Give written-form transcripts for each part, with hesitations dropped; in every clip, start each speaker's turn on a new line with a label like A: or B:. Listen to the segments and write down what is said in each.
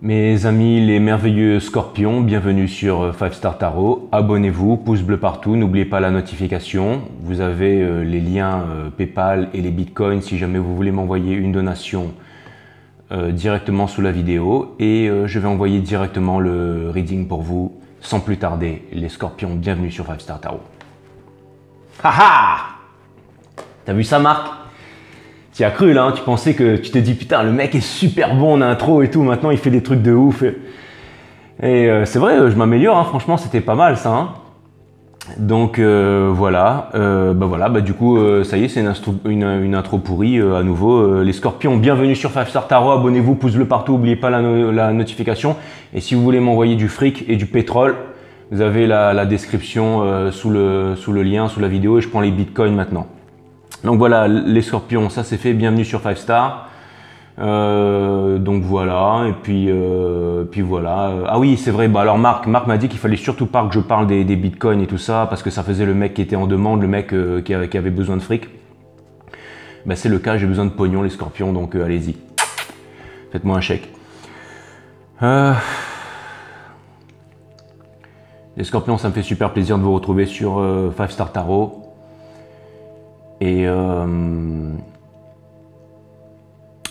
A: Mes amis les merveilleux scorpions, bienvenue sur 5 Star Tarot. Abonnez-vous, pouce bleu partout, n'oubliez pas la notification. Vous avez les liens PayPal et les bitcoins si jamais vous voulez m'envoyer une donation directement sous la vidéo. Et je vais envoyer directement le reading pour vous sans plus tarder. Les scorpions, bienvenue sur 5 Star Tarot. Haha! T'as vu ça, Marc? Tu as cru là, hein, tu pensais que tu t'es dit putain le mec est super bon en intro et tout, maintenant il fait des trucs de ouf. Et c'est vrai, je m'améliore, hein, franchement c'était pas mal ça. Hein. Donc voilà, du coup ça y est, c'est une intro pourrie à nouveau. Les scorpions, bienvenue sur 5 Star Tarot, abonnez-vous, pouce bleu partout, n'oubliez pas la notification. Et si vous voulez m'envoyer du fric et du pétrole, vous avez la description sous le lien, sous la vidéo et je prends les bitcoins maintenant. Donc voilà, les scorpions, ça c'est fait, bienvenue sur 5 Star. Donc voilà, et puis voilà. Ah oui, c'est vrai, bah alors Marc m'a dit qu'il fallait surtout pas que je parle des bitcoins et tout ça, parce que ça faisait le mec qui était en demande, le mec qui avait besoin de fric. Ben, c'est le cas, j'ai besoin de pognon les scorpions, donc allez-y. Faites-moi un chèque. Les scorpions, ça me fait super plaisir de vous retrouver sur 5 Star Tarot. Et on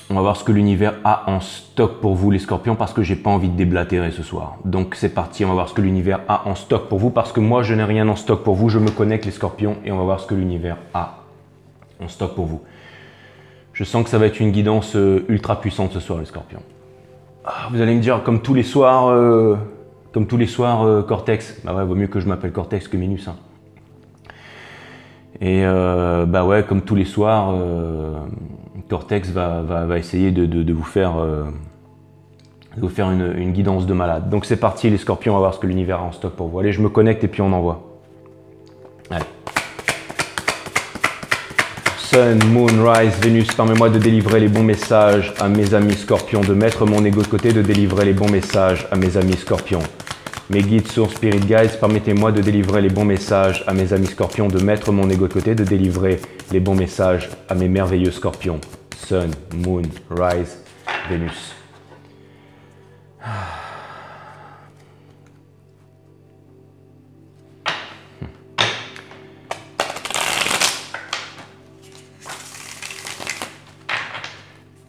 A: va voir ce que l'univers a en stock pour vous les scorpions parce que j'ai pas envie de déblatérer ce soir. Donc c'est parti, on va voir ce que l'univers a en stock pour vous parce que moi je n'ai rien en stock pour vous. Je me connecte les scorpions et on va voir ce que l'univers a en stock pour vous. Je sens que ça va être une guidance ultra puissante ce soir les scorpions. Ah, vous allez me dire comme tous les soirs Cortex. Bah ouais, vaut mieux que je m'appelle Cortex que Minus. Hein. Et bah ouais, comme tous les soirs, Cortex va essayer de vous faire, une guidance de malade. Donc c'est parti les scorpions, on va voir ce que l'univers a en stock pour vous. Allez, je me connecte et puis on envoie. Allez. Sun, Moon, Rise, Vénus, permets-moi de délivrer les bons messages à mes amis scorpions, de mettre mon ego de côté, de délivrer les bons messages à mes amis scorpions. Mes guides, sources, spirit guides, permettez-moi de délivrer les bons messages à mes amis scorpions, de mettre mon ego de côté, de délivrer les bons messages à mes merveilleux scorpions. Sun, Moon, Rise, Vénus.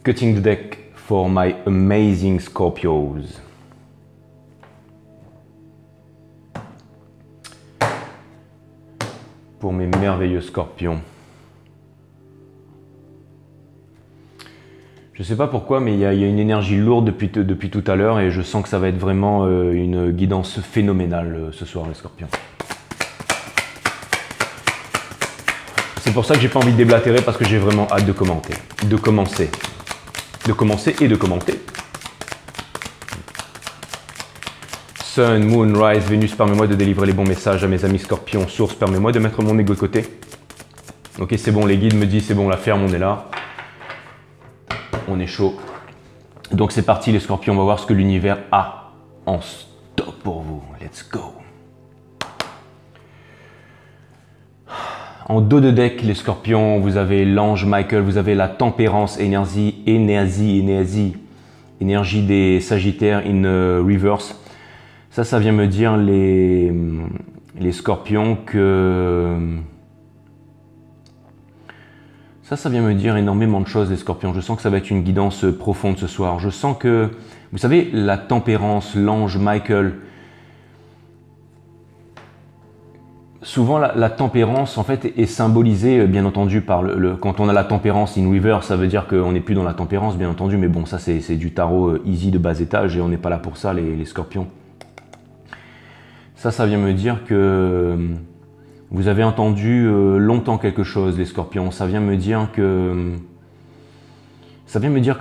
A: Cutting the deck for my amazing Scorpios. Pour mes merveilleux scorpions. Je ne sais pas pourquoi, mais il y a une énergie lourde depuis tout à l'heure et je sens que ça va être vraiment une guidance phénoménale ce soir, les scorpions. C'est pour ça que j'ai pas envie de déblatérer parce que j'ai vraiment hâte de commencer. De commencer et de commenter. Sun, Moon, Rise, Vénus, permets-moi de délivrer les bons messages à mes amis scorpions. Source, permets-moi de mettre mon ego de côté. Ok, c'est bon, les guides me disent c'est bon, la ferme, on est là. On est chaud. Donc c'est parti les scorpions, on va voir ce que l'univers a en stock pour vous. Let's go. En dos de deck, les scorpions, vous avez l'ange Michael, vous avez la tempérance, énergie des sagittaires in reverse. Ça vient me dire les scorpions que... Ça vient me dire énormément de choses les scorpions. Je sens que ça va être une guidance profonde ce soir. Je sens que, vous savez, la tempérance, l'ange Michael... Souvent, la tempérance, en fait, est symbolisée, bien entendu, par quand on a la tempérance in reverse, ça veut dire qu'on n'est plus dans la tempérance, bien entendu. Mais bon, ça, c'est du tarot easy de bas étage et on n'est pas là pour ça, les scorpions. Ça vient me dire que vous avez entendu longtemps quelque chose, les scorpions. Ça vient me dire que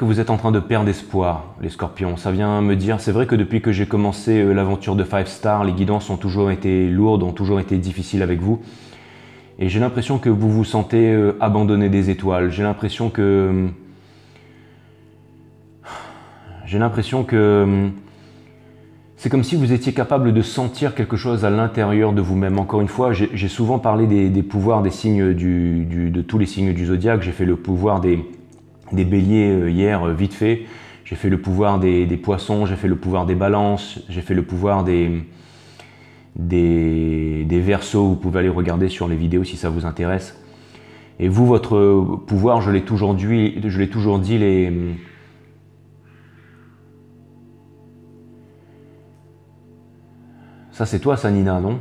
A: vous êtes en train de perdre espoir, les scorpions. Ça vient me dire, c'est vrai que depuis que j'ai commencé l'aventure de 5 Star, les guidances ont toujours été lourdes, ont toujours été difficiles avec vous. Et j'ai l'impression que vous vous sentez abandonné des étoiles. J'ai l'impression que c'est comme si vous étiez capable de sentir quelque chose à l'intérieur de vous-même. Encore une fois, j'ai souvent parlé des pouvoirs des signes de tous les signes du zodiaque. J'ai fait le pouvoir des béliers hier, vite fait. J'ai fait le pouvoir des poissons, j'ai fait le pouvoir des balances, j'ai fait le pouvoir des verseaux. Vous pouvez aller regarder sur les vidéos si ça vous intéresse. Et vous, votre pouvoir, je l'ai toujours dit, Ça c'est toi, ça, Nina, non?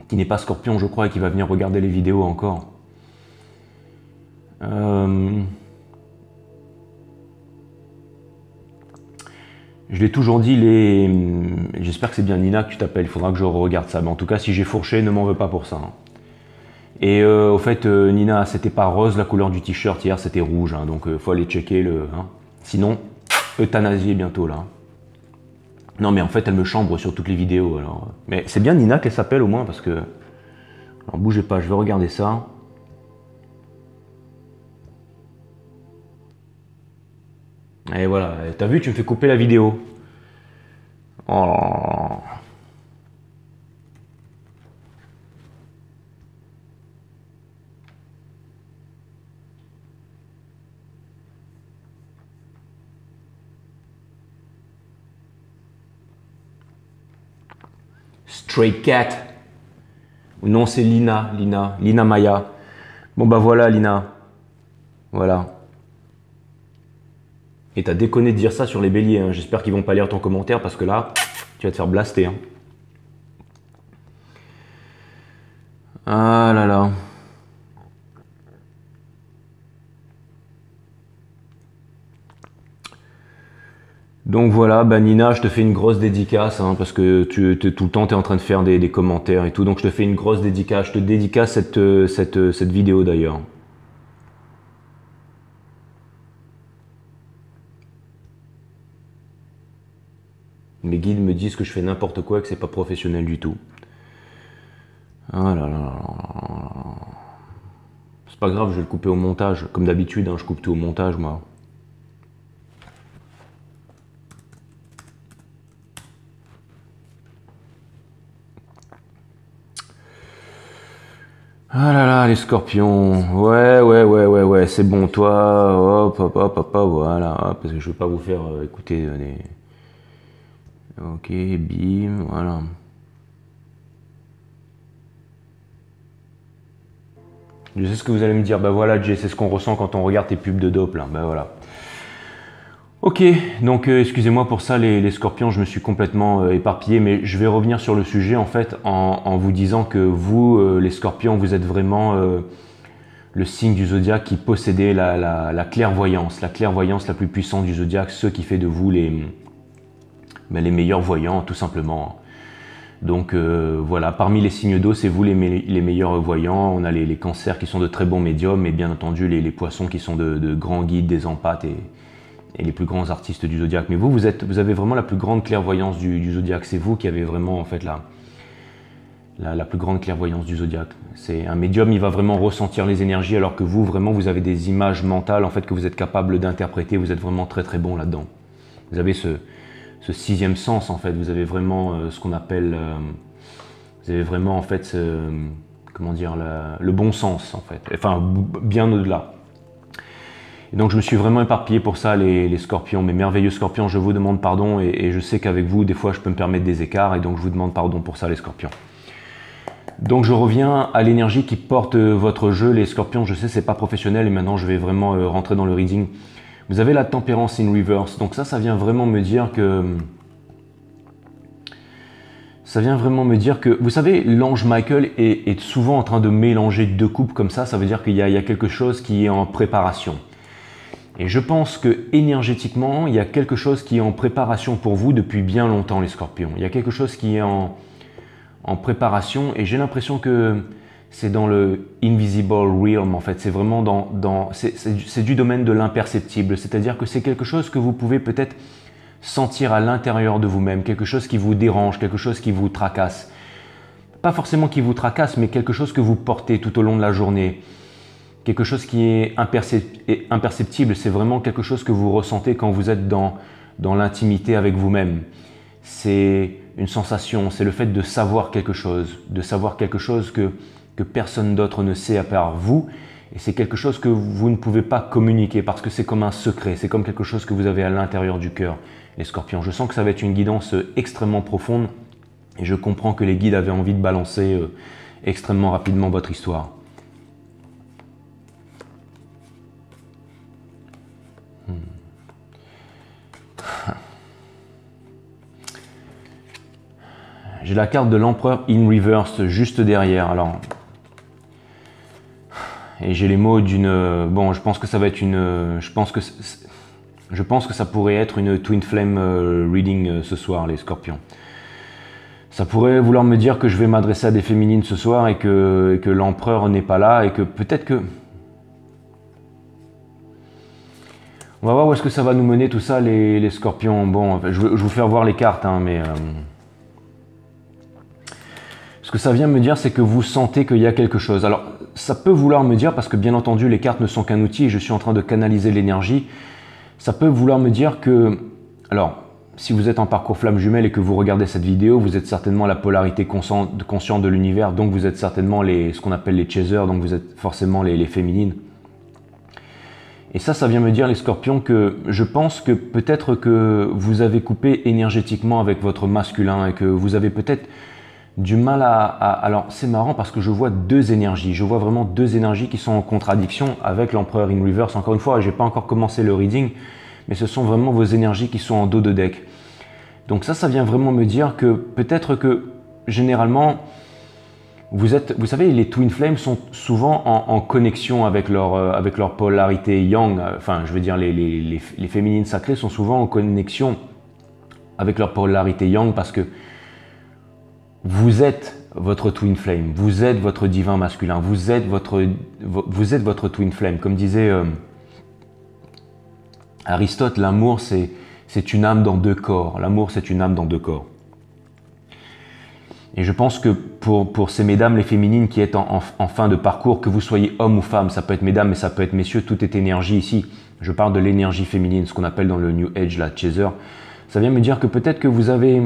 A: Qui n'est pas Scorpion, je crois, et qui va venir regarder les vidéos encore. Je l'ai toujours dit, j'espère que c'est bien Nina que tu t'appelles, il faudra que je regarde ça. Mais en tout cas, si j'ai fourché, ne m'en veux pas pour ça. Hein. Et au fait, Nina, c'était pas rose la couleur du t-shirt hier, c'était rouge. Hein, donc, faut aller checker le... Hein. Sinon, euthanasier bientôt, là. Non, mais en fait, elle me chambre sur toutes les vidéos. Alors. Mais c'est bien Nina qu'elle s'appelle au moins, parce que... Alors, bougez pas, je vais regarder ça. Et voilà, t'as vu, tu me fais couper la vidéo. Oh. Stray Cat. Non, c'est Lina Maya. Bon bah voilà, Lina. Voilà. Et t'as déconné de dire ça sur les béliers, hein. J'espère qu'ils vont pas lire ton commentaire parce que là, tu vas te faire blaster. Hein. Ah là là. Donc voilà, bah Nina, je te fais une grosse dédicace, hein, parce que tout le temps tu es en train de faire des commentaires et tout, donc je te fais une grosse dédicace, je te dédicace cette vidéo d'ailleurs. Mes guides me disent que je fais n'importe quoi et que c'est pas professionnel du tout. Ah là là. C'est pas grave, je vais le couper au montage, comme d'habitude, hein, je coupe tout au montage moi. Ah là là, les scorpions. Ouais, c'est bon, toi. Hop, voilà. Parce que je veux pas vous faire écouter des... Ok, bim, voilà. Je sais ce que vous allez me dire. Bah voilà, Jay, c'est ce qu'on ressent quand on regarde tes pubs de dope, là. Bah voilà. Ok, donc excusez-moi pour ça les scorpions, je me suis complètement éparpillé, mais je vais revenir sur le sujet en fait en vous disant que vous, les scorpions, vous êtes vraiment le signe du zodiaque qui possédait la clairvoyance la plus puissante du zodiaque, ce qui fait de vous les meilleurs voyants tout simplement. Donc voilà, parmi les signes d'eau, c'est vous les meilleurs voyants. On a les cancers qui sont de très bons médiums et bien entendu les poissons qui sont de grands guides, des empathes et les plus grands artistes du zodiaque. Mais vous avez vraiment la plus grande clairvoyance du zodiaque. C'est vous qui avez vraiment en fait la plus grande clairvoyance du zodiaque. C'est un médium, il va vraiment ressentir les énergies, alors que vous, vraiment, vous avez des images mentales en fait que vous êtes capable d'interpréter. Vous êtes vraiment très très bon là-dedans. Vous avez ce sixième sens en fait. Vous avez vraiment ce qu'on appelle, vous avez vraiment en fait, comment dire, le bon sens en fait. Enfin, bien au-delà. Et donc je me suis vraiment éparpillé pour ça, les scorpions, mes merveilleux scorpions, je vous demande pardon et je sais qu'avec vous, des fois, je peux me permettre des écarts et donc je vous demande pardon pour ça, les scorpions. Donc je reviens à l'énergie qui porte votre jeu, les scorpions. Je sais, c'est pas professionnel et maintenant je vais vraiment rentrer dans le reading. Vous avez la tempérance in reverse, donc ça vient vraiment me dire que... Ça vient vraiment me dire que, vous savez, l'ange Michael est souvent en train de mélanger deux coupes comme ça veut dire qu'il y a quelque chose qui est en préparation. Et je pense que énergétiquement, il y a quelque chose qui est en préparation pour vous depuis bien longtemps, les scorpions. Il y a quelque chose qui est en préparation et j'ai l'impression que c'est dans le invisible realm en fait. C'est vraiment c'est du domaine de l'imperceptible. C'est-à-dire que c'est quelque chose que vous pouvez peut-être sentir à l'intérieur de vous-même, quelque chose qui vous dérange, quelque chose qui vous tracasse. Pas forcément qui vous tracasse, mais quelque chose que vous portez tout au long de la journée. Quelque chose qui est imperceptible, c'est vraiment quelque chose que vous ressentez quand vous êtes dans l'intimité avec vous-même. C'est une sensation, c'est le fait de savoir quelque chose que personne d'autre ne sait à part vous Et c'est quelque chose que vous ne pouvez pas communiquer parce que c'est comme un secret, c'est comme quelque chose que vous avez à l'intérieur du cœur, les scorpions. Je sens que ça va être une guidance extrêmement profonde et je comprends que les guides avaient envie de balancer extrêmement rapidement votre histoire. J'ai la carte de l'empereur in reverse juste derrière. Alors, et j'ai les mots d'une... Bon, je pense que ça va être une... Je pense que ça pourrait être une Twin Flame reading ce soir, les scorpions. Ça pourrait vouloir me dire que je vais m'adresser à des féminines ce soir et que l'empereur n'est pas là et que peut-être que... On va voir où est-ce que ça va nous mener tout ça, les scorpions. Bon, je vais vous faire voir les cartes, hein, mais... Ce que ça vient me dire, c'est que vous sentez qu'il y a quelque chose. Alors, ça peut vouloir me dire, parce que bien entendu, les cartes ne sont qu'un outil et je suis en train de canaliser l'énergie, ça peut vouloir me dire que... Alors, si vous êtes en parcours flamme jumelle et que vous regardez cette vidéo, vous êtes certainement la polarité consciente de l'univers, donc vous êtes certainement ce qu'on appelle les chasers, donc vous êtes forcément les féminines. Et ça vient me dire, les scorpions, que je pense que peut-être que vous avez coupé énergétiquement avec votre masculin et que vous avez peut-être du mal alors c'est marrant parce que je vois deux énergies, je vois vraiment deux énergies qui sont en contradiction avec l'empereur in reverse. Encore une fois, je n'ai pas encore commencé le reading, mais ce sont vraiment vos énergies qui sont en dos de deck. Donc ça vient vraiment me dire que peut-être que généralement, vous savez, les Twin Flames sont souvent en connexion avec leur polarité yang, enfin je veux dire les féminines sacrées sont souvent en connexion avec leur polarité yang parce que vous êtes votre Twin Flame, vous êtes votre divin masculin, vous êtes votre Twin Flame. Comme disait Aristote, l'amour c'est une âme dans deux corps. L'amour c'est une âme dans deux corps. Et je pense que pour ces mesdames, les féminines qui êtes en fin de parcours, que vous soyez homme ou femme, ça peut être mesdames mais ça peut être messieurs, tout est énergie ici. Je parle de l'énergie féminine, ce qu'on appelle dans le New Age la chaser. Ça vient me dire que peut-être que vous avez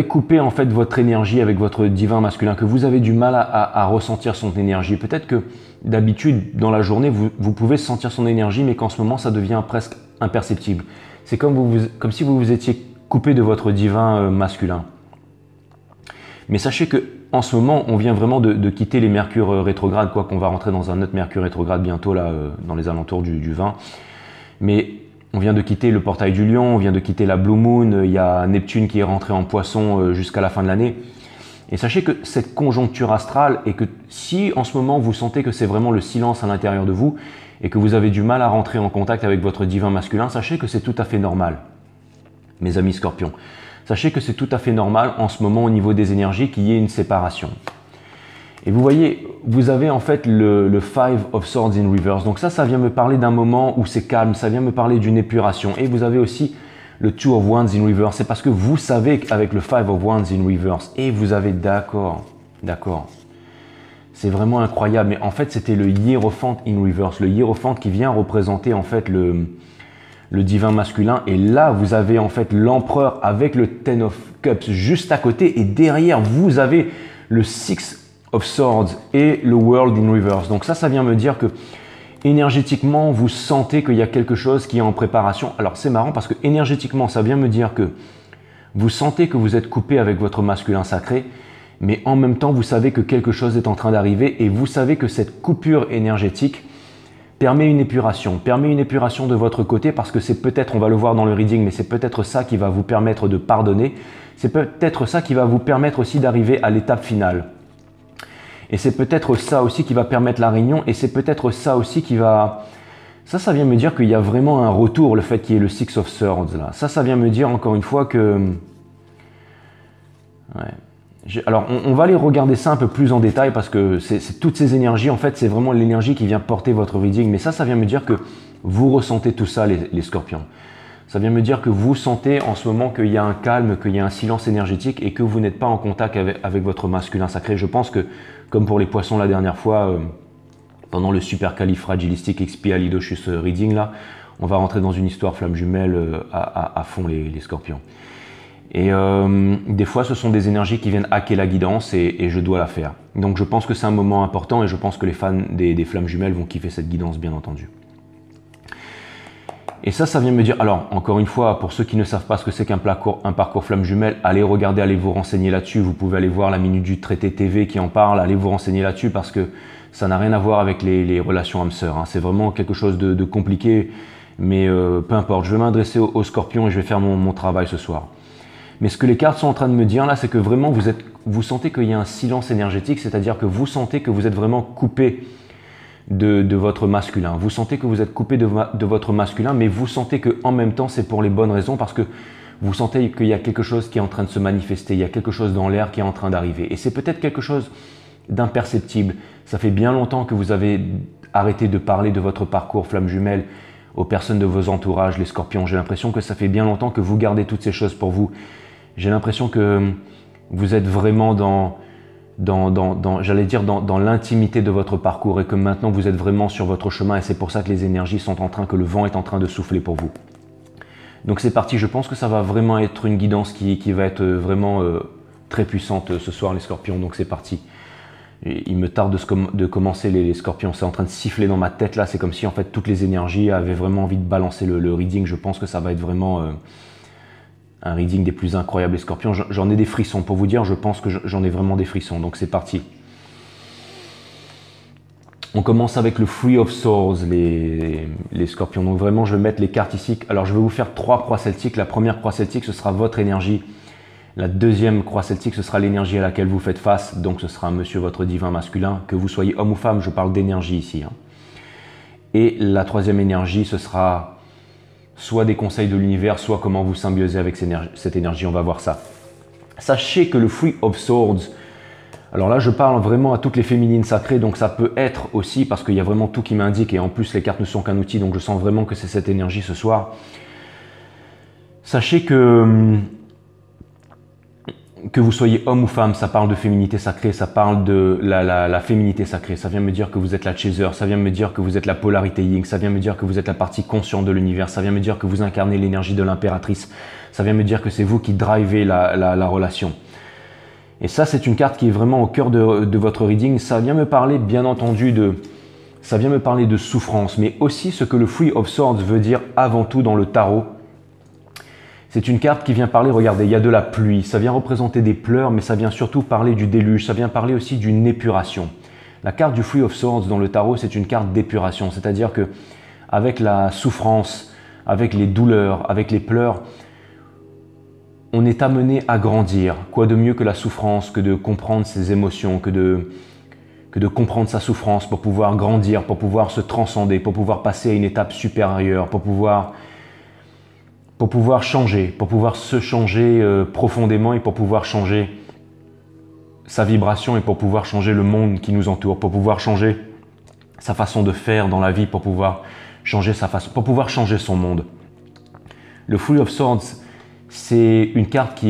A: coupé en fait votre énergie avec votre divin masculin, que vous avez du mal à ressentir son énergie. Peut-être que d'habitude, dans la journée, vous pouvez sentir son énergie, mais qu'en ce moment, ça devient presque imperceptible. C'est comme si vous vous étiez coupé de votre divin masculin. Mais sachez que en ce moment, on vient vraiment de quitter les mercures rétrogrades, quoi qu'on va rentrer dans un autre mercure rétrograde bientôt, là, dans les alentours du 20. Mais on vient de quitter le portail du lion, on vient de quitter la Blue Moon, il y a Neptune qui est rentré en poisson jusqu'à la fin de l'année. Et sachez que cette conjoncture astrale, et que si en ce moment vous sentez que c'est vraiment le silence à l'intérieur de vous, et que vous avez du mal à rentrer en contact avec votre divin masculin, sachez que c'est tout à fait normal, mes amis scorpions. Sachez que c'est tout à fait normal en ce moment au niveau des énergies qu'il y ait une séparation. Et vous voyez, vous avez en fait le Five of Swords in Reverse. Donc ça vient me parler d'un moment où c'est calme, ça vient me parler d'une épuration. Et vous avez aussi le Two of Wands in Reverse. C'est parce que vous savez qu'avec le Five of Wands in Reverse, et vous avez d'accord. C'est vraiment incroyable. Mais en fait, c'était le Hiérophante in Reverse. Le Hiérophante qui vient représenter en fait le divin masculin. Et là, vous avez en fait l'empereur avec le Ten of Cups juste à côté. Et derrière, vous avez le Six of Swords et le World in Reverse. Donc ça vient me dire que énergétiquement, vous sentez qu'il y a quelque chose qui est en préparation. Alors c'est marrant parce que énergétiquement, ça vient me dire que vous sentez que vous êtes coupé avec votre masculin sacré, mais en même temps, vous savez que quelque chose est en train d'arriver et vous savez que cette coupure énergétique permet une épuration de votre côté parce que c'est peut-être, on va le voir dans le reading, mais c'est peut-être ça qui va vous permettre de pardonner. C'est peut-être ça qui va vous permettre aussi d'arriver à l'étape finale. Et c'est peut-être ça aussi qui va permettre la réunion et c'est peut-être ça aussi qui va... Ça vient me dire qu'il y a vraiment un retour, le fait qu'il y ait le Six of Swords là. Ça vient me dire encore une fois que... Ouais. Alors, on va aller regarder ça un peu plus en détail parce que c'est toutes ces énergies, en fait, c'est vraiment l'énergie qui vient porter votre reading. Mais ça vient me dire que vous ressentez tout ça, les scorpions. Ça vient me dire que vous sentez en ce moment qu'il y a un calme, qu'il y a un silence énergétique et que vous n'êtes pas en contact avec votre masculin sacré. Je pense que, comme pour les poissons la dernière fois, pendant le supercalifragilisticexpialidocious reading, là, on va rentrer dans une histoire flamme jumelle à fond, les scorpions. Et des fois, ce sont des énergies qui viennent hacker la guidance et je dois la faire. Donc je pense que c'est un moment important et je pense que les fans des flammes jumelles vont kiffer cette guidance, bien entendu. Et ça vient me dire, alors encore une fois, pour ceux qui ne savent pas ce que c'est qu'un parcours flamme jumelle, allez regarder, allez vous renseigner là-dessus. Vous pouvez aller voir la Minute du Traité TV qui en parle, allez vous renseigner là-dessus parce que ça n'a rien à voir avec les relations âme-sœur. Hein. C'est vraiment quelque chose de compliqué, mais peu importe. Je vais m'adresser aux scorpions et je vais faire mon travail ce soir. Mais ce que les cartes sont en train de me dire là, c'est que vraiment vous sentez qu'il y a un silence énergétique, c'est-à-dire que vous sentez que vous êtes vraiment coupé de votre masculin. Vous sentez que vous êtes coupé de votre masculin, mais vous sentez qu'en même temps, c'est pour les bonnes raisons parce que vous sentez qu'il y a quelque chose qui est en train de se manifester, il y a quelque chose dans l'air qui est en train d'arriver. Et c'est peut-être quelque chose d'imperceptible. Ça fait bien longtemps que vous avez arrêté de parler de votre parcours flamme jumelle aux personnes de vos entourages, les scorpions. J'ai l'impression que ça fait bien longtemps que vous gardez toutes ces choses pour vous. J'ai l'impression que vous êtes vraiment dans l'intimité de votre parcours et que maintenant vous êtes vraiment sur votre chemin et c'est pour ça que les énergies sont que le vent est en train de souffler pour vous. Donc c'est parti, je pense que ça va vraiment être une guidance qui va être vraiment très puissante ce soir les scorpions, donc c'est parti. Et il me tarde de commencer les scorpions, c'est en train de siffler dans ma tête là, c'est comme si en fait toutes les énergies avaient vraiment envie de balancer le reading, je pense que ça va être vraiment un reading des plus incroyables les scorpions. J'en ai des frissons, pour vous dire, je pense que j'en ai vraiment des frissons, donc c'est parti. On commence avec le Three of Swords, les scorpions. Donc vraiment, je vais mettre les cartes ici. Alors, je vais vous faire 3 croix celtiques. La première croix celtique, ce sera votre énergie. La deuxième croix celtique, ce sera l'énergie à laquelle vous faites face. Donc, ce sera monsieur votre divin masculin. Que vous soyez homme ou femme, je parle d'énergie ici. Hein. Et la troisième énergie, ce sera soit des conseils de l'univers, soit comment vous symbioser avec cette énergie. On va voir ça. Sachez que le Three of Swords, alors là, je parle vraiment à toutes les féminines sacrées, donc ça peut être aussi, parce qu'il y a vraiment tout qui m'indique, et en plus, les cartes ne sont qu'un outil, donc je sens vraiment que c'est cette énergie ce soir. Sachez que vous soyez homme ou femme, ça parle de féminité sacrée, ça parle de la féminité sacrée. Ça vient me dire que vous êtes la chaser, ça vient me dire que vous êtes la polarité yin, ça vient me dire que vous êtes la partie consciente de l'univers, ça vient me dire que vous incarnez l'énergie de l'impératrice, ça vient me dire que c'est vous qui drivez la relation. Et ça, c'est une carte qui est vraiment au cœur de votre reading. Ça vient me parler, bien entendu, ça vient me parler de souffrance, mais aussi ce que le Three of Swords veut dire avant tout dans le tarot. C'est une carte qui vient parler, regardez, il y a de la pluie, ça vient représenter des pleurs, mais ça vient surtout parler du déluge, ça vient parler aussi d'une épuration. La carte du Three of Swords dans le tarot, c'est une carte d'épuration, c'est-à-dire que avec la souffrance, avec les douleurs, avec les pleurs, on est amené à grandir. Quoi de mieux que la souffrance, que de comprendre ses émotions, que de comprendre sa souffrance pour pouvoir grandir, pour pouvoir se transcender, pour pouvoir passer à une étape supérieure, pour pouvoir changer, pour pouvoir se changer profondément et pour pouvoir changer sa vibration et pour pouvoir changer le monde qui nous entoure, pour pouvoir changer sa façon de faire dans la vie, pour pouvoir changer pour pouvoir changer son monde. Le Three of Swords, c'est une carte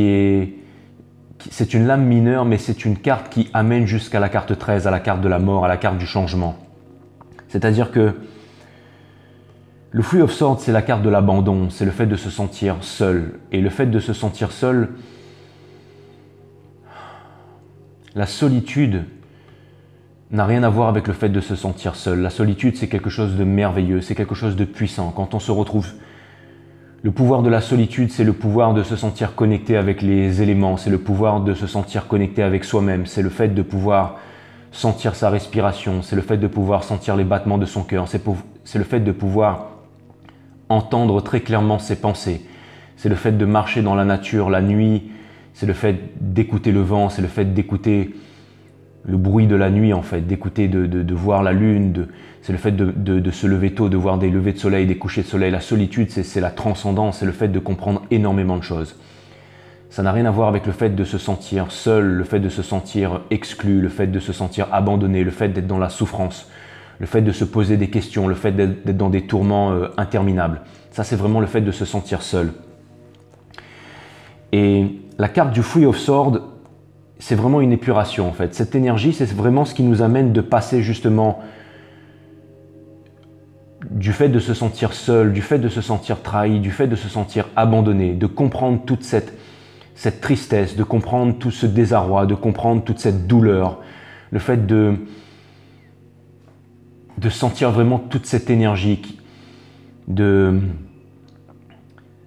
A: c'est une lame mineure, mais c'est une carte qui amène jusqu'à la carte 13, à la carte de la mort, à la carte du changement. C'est-à-dire que le Three of Swords, c'est la carte de l'abandon, c'est le fait de se sentir seul. Et le fait de se sentir seul, la solitude n'a rien à voir avec le fait de se sentir seul. La solitude, c'est quelque chose de merveilleux, c'est quelque chose de puissant. Quand on se retrouve, le pouvoir de la solitude, c'est le pouvoir de se sentir connecté avec les éléments, c'est le pouvoir de se sentir connecté avec soi-même, c'est le fait de pouvoir sentir sa respiration, c'est le fait de pouvoir sentir les battements de son cœur, c'est le fait de pouvoir entendre très clairement ses pensées. C'est le fait de marcher dans la nature la nuit, c'est le fait d'écouter le vent, c'est le fait d'écouter le bruit de la nuit en fait, d'écouter, de voir la lune, c'est le fait de se lever tôt, de voir des levées de soleil, des couchers de soleil. La solitude, c'est la transcendance, c'est le fait de comprendre énormément de choses. Ça n'a rien à voir avec le fait de se sentir seul, le fait de se sentir exclu, le fait de se sentir abandonné, le fait d'être dans la souffrance, le fait de se poser des questions, le fait d'être dans des tourments interminables. Ça, c'est vraiment le fait de se sentir seul. Et la carte du Three of Swords, c'est vraiment une épuration en fait. Cette énergie, c'est vraiment ce qui nous amène de passer justement du fait de se sentir seul, du fait de se sentir trahi, du fait de se sentir abandonné, de comprendre toute cette cette tristesse, de comprendre tout ce désarroi, de comprendre toute cette douleur, le fait de sentir vraiment toute cette énergie,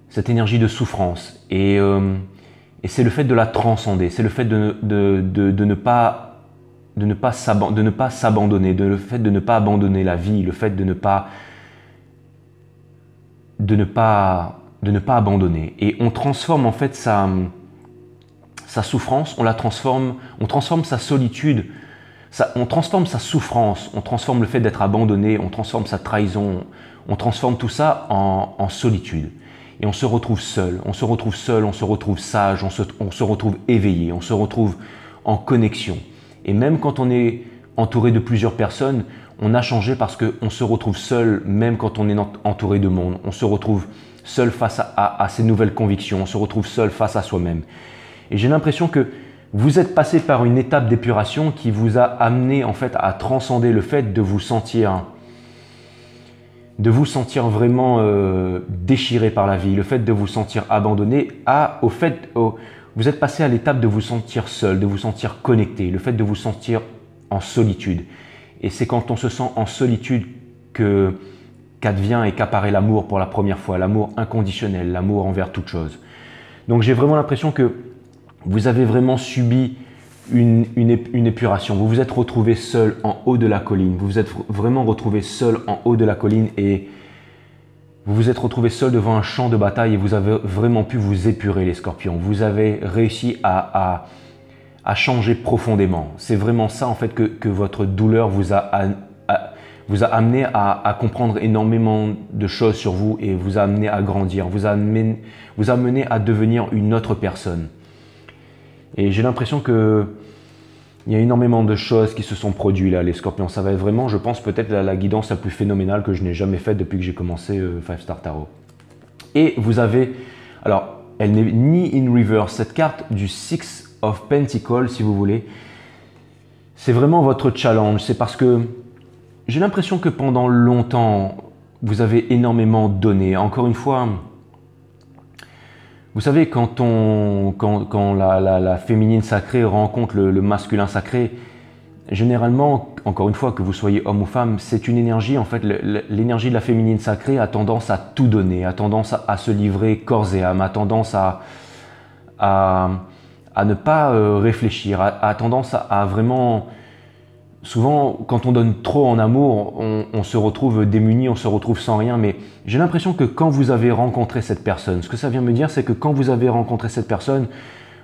A: cette énergie de souffrance. Et c'est le fait de la transcender, c'est le fait de ne pas s'abandonner, le fait de ne pas abandonner la vie, le fait de ne pas abandonner. Et on transforme en fait sa souffrance, on transforme sa solitude, on transforme sa souffrance, on transforme le fait d'être abandonné, on transforme sa trahison, on transforme tout ça en solitude. Et on se retrouve seul, on se retrouve sage, on se retrouve éveillé, on se retrouve en connexion. Et même quand on est entouré de plusieurs personnes, on a changé parce qu'on se retrouve seul, même quand on est entouré de monde. On se retrouve seul face à ses nouvelles convictions, on se retrouve seul face à soi-même. Et j'ai l'impression que vous êtes passé par une étape d'épuration qui vous a amené en fait à transcender le fait de vous sentir vraiment déchiré par la vie, le fait de vous sentir abandonné, vous êtes passé à l'étape de vous sentir seul, de vous sentir connecté, le fait de vous sentir en solitude. Et c'est quand on se sent en solitude qu'advient et qu'apparaît l'amour pour la première fois, l'amour inconditionnel, l'amour envers toute chose. Donc j'ai vraiment l'impression que vous avez vraiment subi une épuration. Vous vous êtes retrouvé seul en haut de la colline. Vous vous êtes vraiment retrouvé seul en haut de la colline et vous vous êtes retrouvé seul devant un champ de bataille et vous avez vraiment pu vous épurer, les scorpions. Vous avez réussi à changer profondément. C'est vraiment ça en fait que votre douleur vous a amené à comprendre énormément de choses sur vous et vous a amené à grandir, vous a amené à devenir une autre personne. Et j'ai l'impression qu'il y a énormément de choses qui se sont produites là, les scorpions. Ça va être vraiment, je pense, peut-être la guidance la plus phénoménale que je n'ai jamais faite depuis que j'ai commencé 5 Star Tarot. Et vous avez, alors, elle n'est ni in reverse, cette carte du Six of Pentacles, si vous voulez, c'est vraiment votre challenge. C'est parce que j'ai l'impression que pendant longtemps, vous avez énormément donné. Encore une fois, vous savez, quand la féminine sacrée rencontre le masculin sacré, généralement, encore une fois, que vous soyez homme ou femme, c'est une énergie, en fait, l'énergie de la féminine sacrée a tendance à tout donner, a tendance à se livrer corps et âme, a tendance à ne pas réfléchir, a tendance à vraiment... Souvent, quand on donne trop en amour, on se retrouve démuni, on se retrouve sans rien. Mais j'ai l'impression que quand vous avez rencontré cette personne, ce que ça vient me dire, c'est que quand vous avez rencontré cette personne,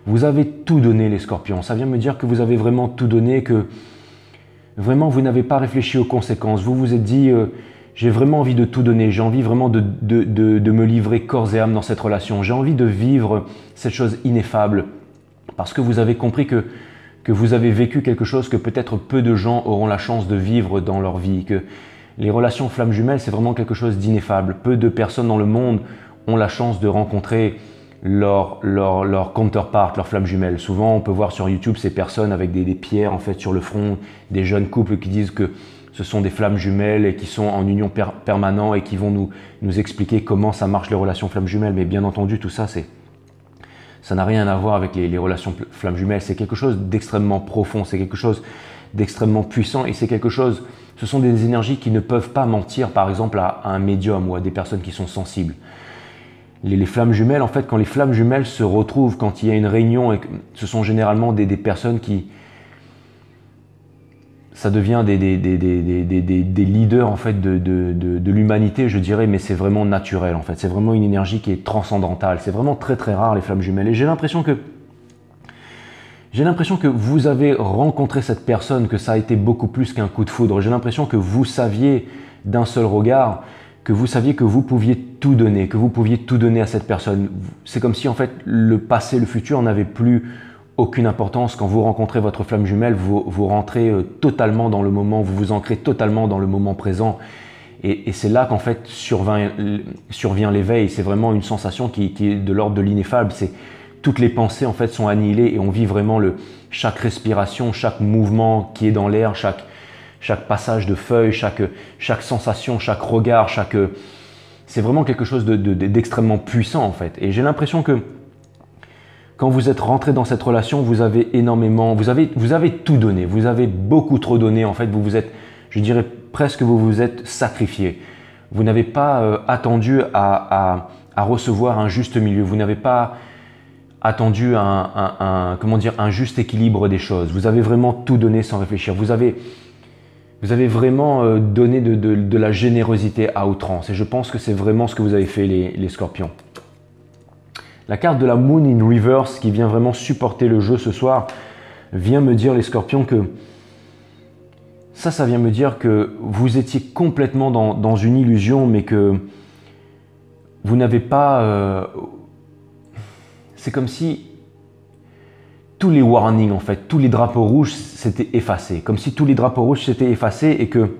A: vous avez tout donné, les scorpions. Ça vient me dire que vous avez vraiment tout donné, que vraiment vous n'avez pas réfléchi aux conséquences. Vous vous êtes dit, j'ai vraiment envie de tout donner, j'ai envie vraiment de me livrer corps et âme dans cette relation. J'ai envie de vivre cette chose ineffable parce que vous avez compris que vous avez vécu quelque chose que peut-être peu de gens auront la chance de vivre dans leur vie, que les relations flammes jumelles, c'est vraiment quelque chose d'ineffable. Peu de personnes dans le monde ont la chance de rencontrer leur counterpart, leur flamme jumelle. Souvent, on peut voir sur YouTube ces personnes avec des pierres en fait sur le front, des jeunes couples qui disent que ce sont des flammes jumelles et qui sont en union permanente et qui vont nous expliquer comment ça marche les relations flammes jumelles. Mais bien entendu, tout ça, ça n'a rien à voir avec les relations flammes jumelles. C'est quelque chose d'extrêmement profond, c'est quelque chose d'extrêmement puissant et c'est quelque chose, ce sont des énergies qui ne peuvent pas mentir, par exemple, à un médium ou à des personnes qui sont sensibles. Les flammes jumelles, en fait, quand les flammes jumelles se retrouvent, quand il y a une réunion, et ce sont généralement des personnes qui... Ça devient des leaders en fait de l'humanité, je dirais, mais c'est vraiment naturel en fait. C'est vraiment une énergie qui est transcendantale. C'est vraiment très très rare les flammes jumelles. Et j'ai l'impression que vous avez rencontré cette personne, que ça a été beaucoup plus qu'un coup de foudre. J'ai l'impression que vous saviez d'un seul regard, que vous saviez que vous pouviez tout donner, à cette personne. C'est comme si en fait le passé, le futur n'avaient plus aucune importance. Quand vous rencontrez votre flamme jumelle, vous rentrez totalement dans le moment, vous vous ancrez totalement dans le moment présent. Et c'est là qu'en fait survient l'éveil. C'est vraiment une sensation qui est de l'ordre de l'ineffable. C'est toutes les pensées en fait sont annihilées et on vit vraiment chaque respiration, chaque mouvement qui est dans l'air, chaque passage de feuilles, chaque sensation, chaque regard, c'est vraiment quelque chose d'extrêmement puissant en fait. Et j'ai l'impression que Quand vous êtes rentré dans cette relation, vous avez énormément, vous avez tout donné, vous avez beaucoup trop donné. En fait, vous vous êtes, je dirais presque, vous vous êtes sacrifié. Vous n'avez pas attendu à recevoir un juste milieu. Vous n'avez pas attendu comment dire, un juste équilibre des choses. Vous avez vraiment tout donné sans réfléchir. Vous avez vraiment donné de la générosité à outrance. Et je pense que c'est vraiment ce que vous avez fait, les scorpions. La carte de la Moon in Reverse qui vient vraiment supporter le jeu ce soir vient me dire, les scorpions, que ça vient me dire que vous étiez complètement dans une illusion, mais que vous n'avez pas... c'est comme si tous les warnings, en fait, tous les drapeaux rouges s'étaient effacés. Comme si tous les drapeaux rouges s'étaient effacés et que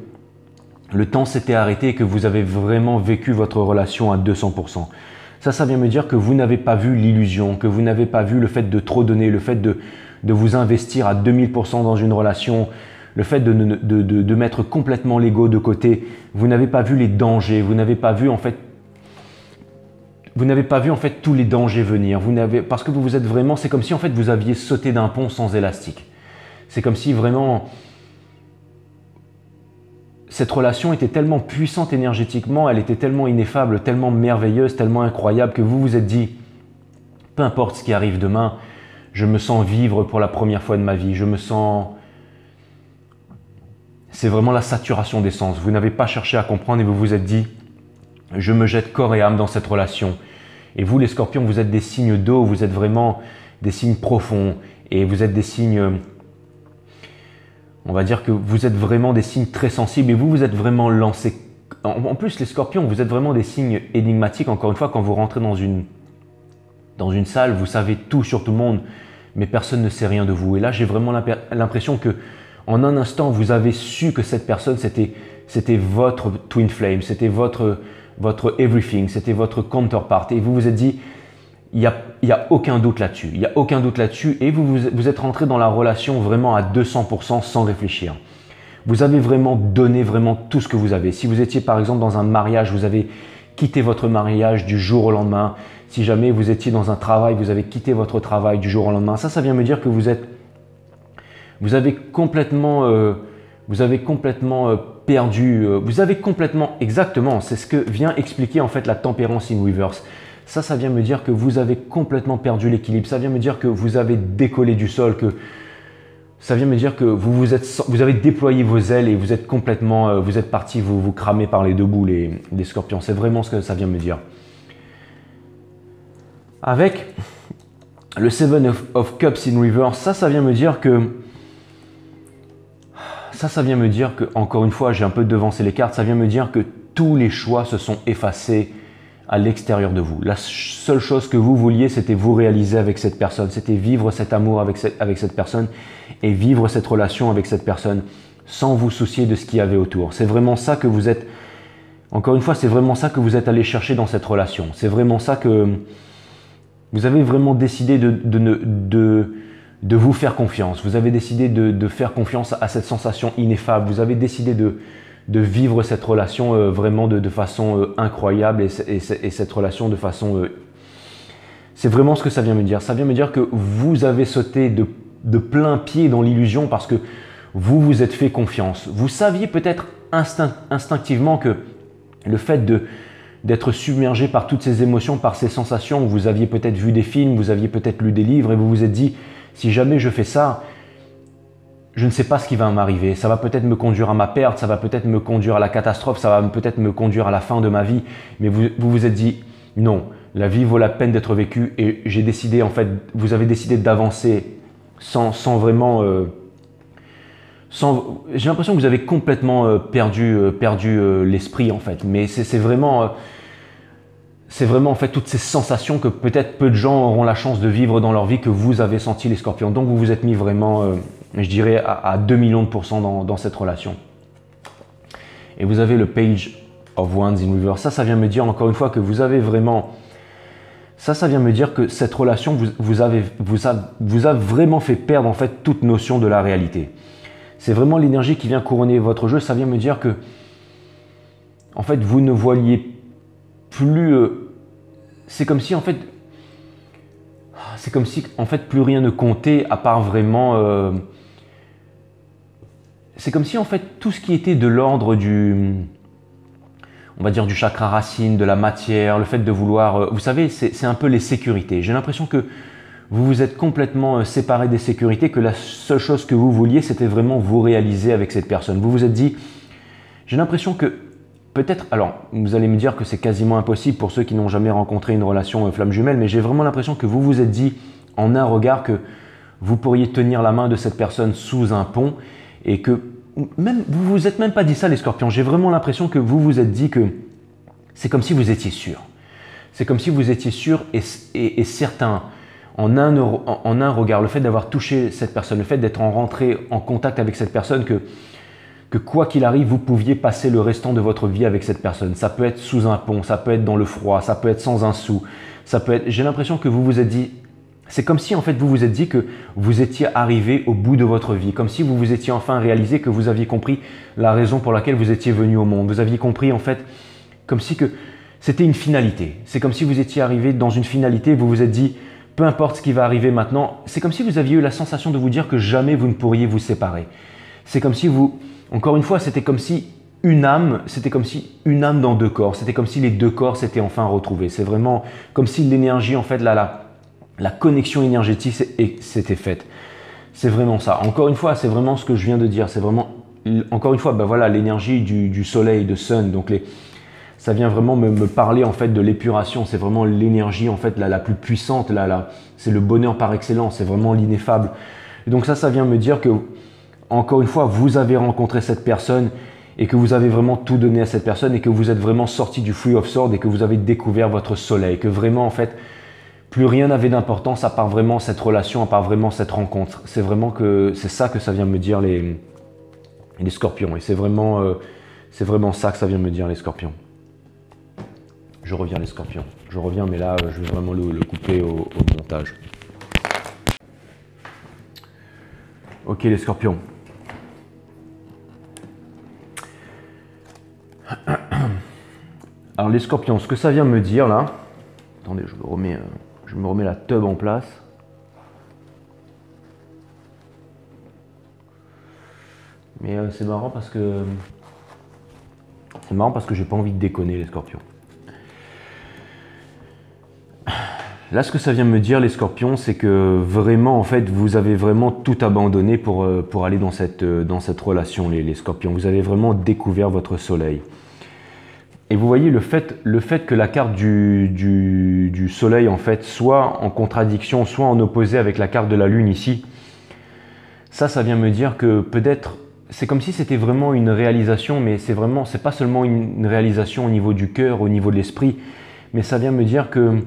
A: le temps s'était arrêté et que vous avez vraiment vécu votre relation à 200%. Ça vient me dire que vous n'avez pas vu l'illusion, que vous n'avez pas vu le fait de trop donner, le fait de vous investir à 2000% dans une relation, le fait de mettre complètement l'ego de côté. Vous n'avez pas vu les dangers, vous n'avez pas vu en fait tous les dangers venir. Parce que vous vous êtes vraiment, c'est comme si en fait vous aviez sauté d'un pont sans élastique. C'est comme si vraiment cette relation était tellement puissante énergétiquement, elle était tellement ineffable, tellement merveilleuse, tellement incroyable que vous vous êtes dit, peu importe ce qui arrive demain, je me sens vivre pour la première fois de ma vie. Je me sens... C'est vraiment la saturation d'essence. Vous n'avez pas cherché à comprendre et vous vous êtes dit, je me jette corps et âme dans cette relation. Et vous, les scorpions, vous êtes des signes d'eau, vous êtes vraiment des signes profonds et vous êtes des signes... On va dire que vous êtes vraiment des signes très sensibles et vous êtes vraiment lancés. En plus, les scorpions, vous êtes vraiment des signes énigmatiques. Encore une fois, quand vous rentrez dans une salle, vous savez tout sur tout le monde, mais personne ne sait rien de vous. Et là, j'ai vraiment l'impression que en un instant, vous avez su que cette personne, c'était votre twin flame, c'était votre everything, c'était votre counterpart. Et vous vous êtes dit, il y a aucun doute là-dessus. Il n'y a aucun doute là-dessus. Et vous êtes rentré dans la relation vraiment à 200% sans réfléchir. Vous avez vraiment donné vraiment tout ce que vous avez. Si vous étiez par exemple dans un mariage, vous avez quitté votre mariage du jour au lendemain. Si jamais vous étiez dans un travail, vous avez quitté votre travail du jour au lendemain. Ça vient me dire que vous avez complètement perdu. Exactement, c'est ce que vient expliquer en fait la tempérance in reverse. Ça vient me dire que vous avez complètement perdu l'équilibre. Ça vient me dire que vous avez décollé du sol, ça vient me dire que vous avez déployé vos ailes et vous êtes complètement, vous êtes parti vous cramer par les deux bouts, les scorpions. C'est vraiment ce que ça vient me dire. Avec le Seven of Cups in Reverse, ça vient me dire que, encore une fois, j'ai un peu devancé les cartes, ça vient me dire que tous les choix se sont effacés à l'extérieur de vous. La seule chose que vous vouliez, c'était vous réaliser avec cette personne, c'était vivre cet amour avec cette personne et vivre cette relation avec cette personne sans vous soucier de ce qu'il y avait autour. C'est vraiment ça que vous êtes, encore une fois, c'est vraiment ça que vous êtes allé chercher dans cette relation. C'est vraiment ça que vous avez vraiment décidé de vous faire confiance. Vous avez décidé de faire confiance à cette sensation ineffable. Vous avez décidé de vivre cette relation vraiment de façon incroyable et cette relation de façon... c'est vraiment ce que ça vient me dire. Ça vient me dire que vous avez sauté de plein pied dans l'illusion parce que vous vous êtes fait confiance. Vous saviez peut-être instinctivement que le fait d'être submergé par toutes ces émotions, par ces sensations, vous aviez peut-être vu des films, vous aviez peut-être lu des livres et vous vous êtes dit, si jamais je fais ça, je ne sais pas ce qui va m'arriver, ça va peut-être me conduire à ma perte, ça va peut-être me conduire à la catastrophe, ça va peut-être me conduire à la fin de ma vie. Mais vous vous êtes dit, non, la vie vaut la peine d'être vécue et j'ai décidé, en fait, vous avez décidé d'avancer sans vraiment... j'ai l'impression que vous avez complètement perdu l'esprit, en fait. Mais c'est vraiment en fait toutes ces sensations que peut-être peu de gens auront la chance de vivre dans leur vie que vous avez senti, les scorpions. Donc vous vous êtes mis vraiment, je dirais, à 2 millions de % dans cette relation. Et vous avez le Page of Wands in Reverse. Ça vient me dire encore une fois que vous avez vraiment... Ça vient me dire que cette relation vous a vraiment fait perdre en fait toute notion de la réalité. C'est vraiment l'énergie qui vient couronner votre jeu. Ça vient me dire que en fait vous ne voyez plus... c'est comme si en fait c'est comme si en fait plus rien ne comptait à part vraiment... c'est comme si en fait tout ce qui était de l'ordre du... on va dire du chakra racine, de la matière, le fait de vouloir... vous savez, c'est un peu les sécurités. J'ai l'impression que vous vous êtes complètement séparé des sécurités, que la seule chose que vous vouliez, c'était vraiment vous réaliser avec cette personne. Vous vous êtes dit, j'ai l'impression que peut-être, alors vous allez me dire que c'est quasiment impossible pour ceux qui n'ont jamais rencontré une relation flamme jumelle, mais j'ai vraiment l'impression que vous vous êtes dit en un regard que vous pourriez tenir la main de cette personne sous un pont et que même, vous vous êtes même pas dit ça les scorpions, j'ai vraiment l'impression que vous vous êtes dit que c'est comme si vous étiez sûr. C'est comme si vous étiez sûr et certain. En un regard, le fait d'avoir touché cette personne, le fait d'être rentré en contact avec cette personne, que quoi qu'il arrive, vous pouviez passer le restant de votre vie avec cette personne. Ça peut être sous un pont, ça peut être dans le froid, ça peut être sans un sou, ça peut être... J'ai l'impression que vous vous êtes dit... C'est comme si en fait vous vous êtes dit que vous étiez arrivé au bout de votre vie, comme si vous vous étiez enfin réalisé que vous aviez compris la raison pour laquelle vous étiez venu au monde. Vous aviez compris en fait comme si que c'était une finalité. C'est comme si vous étiez arrivé dans une finalité, vous vous êtes dit... Peu importe ce qui va arriver maintenant, c'est comme si vous aviez eu la sensation de vous dire que jamais vous ne pourriez vous séparer. C'est comme si vous, encore une fois, c'était comme si une âme dans deux corps. C'était comme si les deux corps s'étaient enfin retrouvés. C'est vraiment comme si l'énergie, en fait, la connexion énergétique s'était faite. C'est vraiment ça. Encore une fois, c'est vraiment ce que je viens de dire. C'est vraiment, encore une fois, ben voilà, l'énergie du soleil, de sun, donc ça vient vraiment me parler en fait de l'épuration. C'est vraiment l'énergie en fait la plus puissante. C'est le bonheur par excellence. C'est vraiment l'ineffable. Et donc ça vient me dire que encore une fois, vous avez rencontré cette personne et que vous avez vraiment tout donné à cette personne et que vous êtes vraiment sorti du Three of Swords et que vous avez découvert votre soleil. Que vraiment en fait, plus rien n'avait d'importance à part vraiment cette relation, à part vraiment cette rencontre. C'est vraiment que c'est ça que ça vient me dire les scorpions. Et c'est vraiment ça que ça vient me dire les scorpions. Je reviens les scorpions. Je reviens, mais là, je vais vraiment le couper au montage. Ok les scorpions. Alors les scorpions, ce que ça vient me dire là... Attendez, je me remets la tub en place. Mais c'est marrant parce que... j'ai pas envie de déconner les scorpions. Là, ce que ça vient me dire, les scorpions, c'est que vraiment, en fait, vous avez vraiment tout abandonné pour aller dans cette relation, les scorpions. Vous avez vraiment découvert votre soleil. Et vous voyez, le fait que la carte du soleil, en fait, soit en contradiction, soit en opposé avec la carte de la lune ici, ça vient me dire que peut-être, c'est comme si c'était vraiment une réalisation, mais c'est pas seulement une réalisation au niveau du cœur, au niveau de l'esprit, mais ça vient me dire que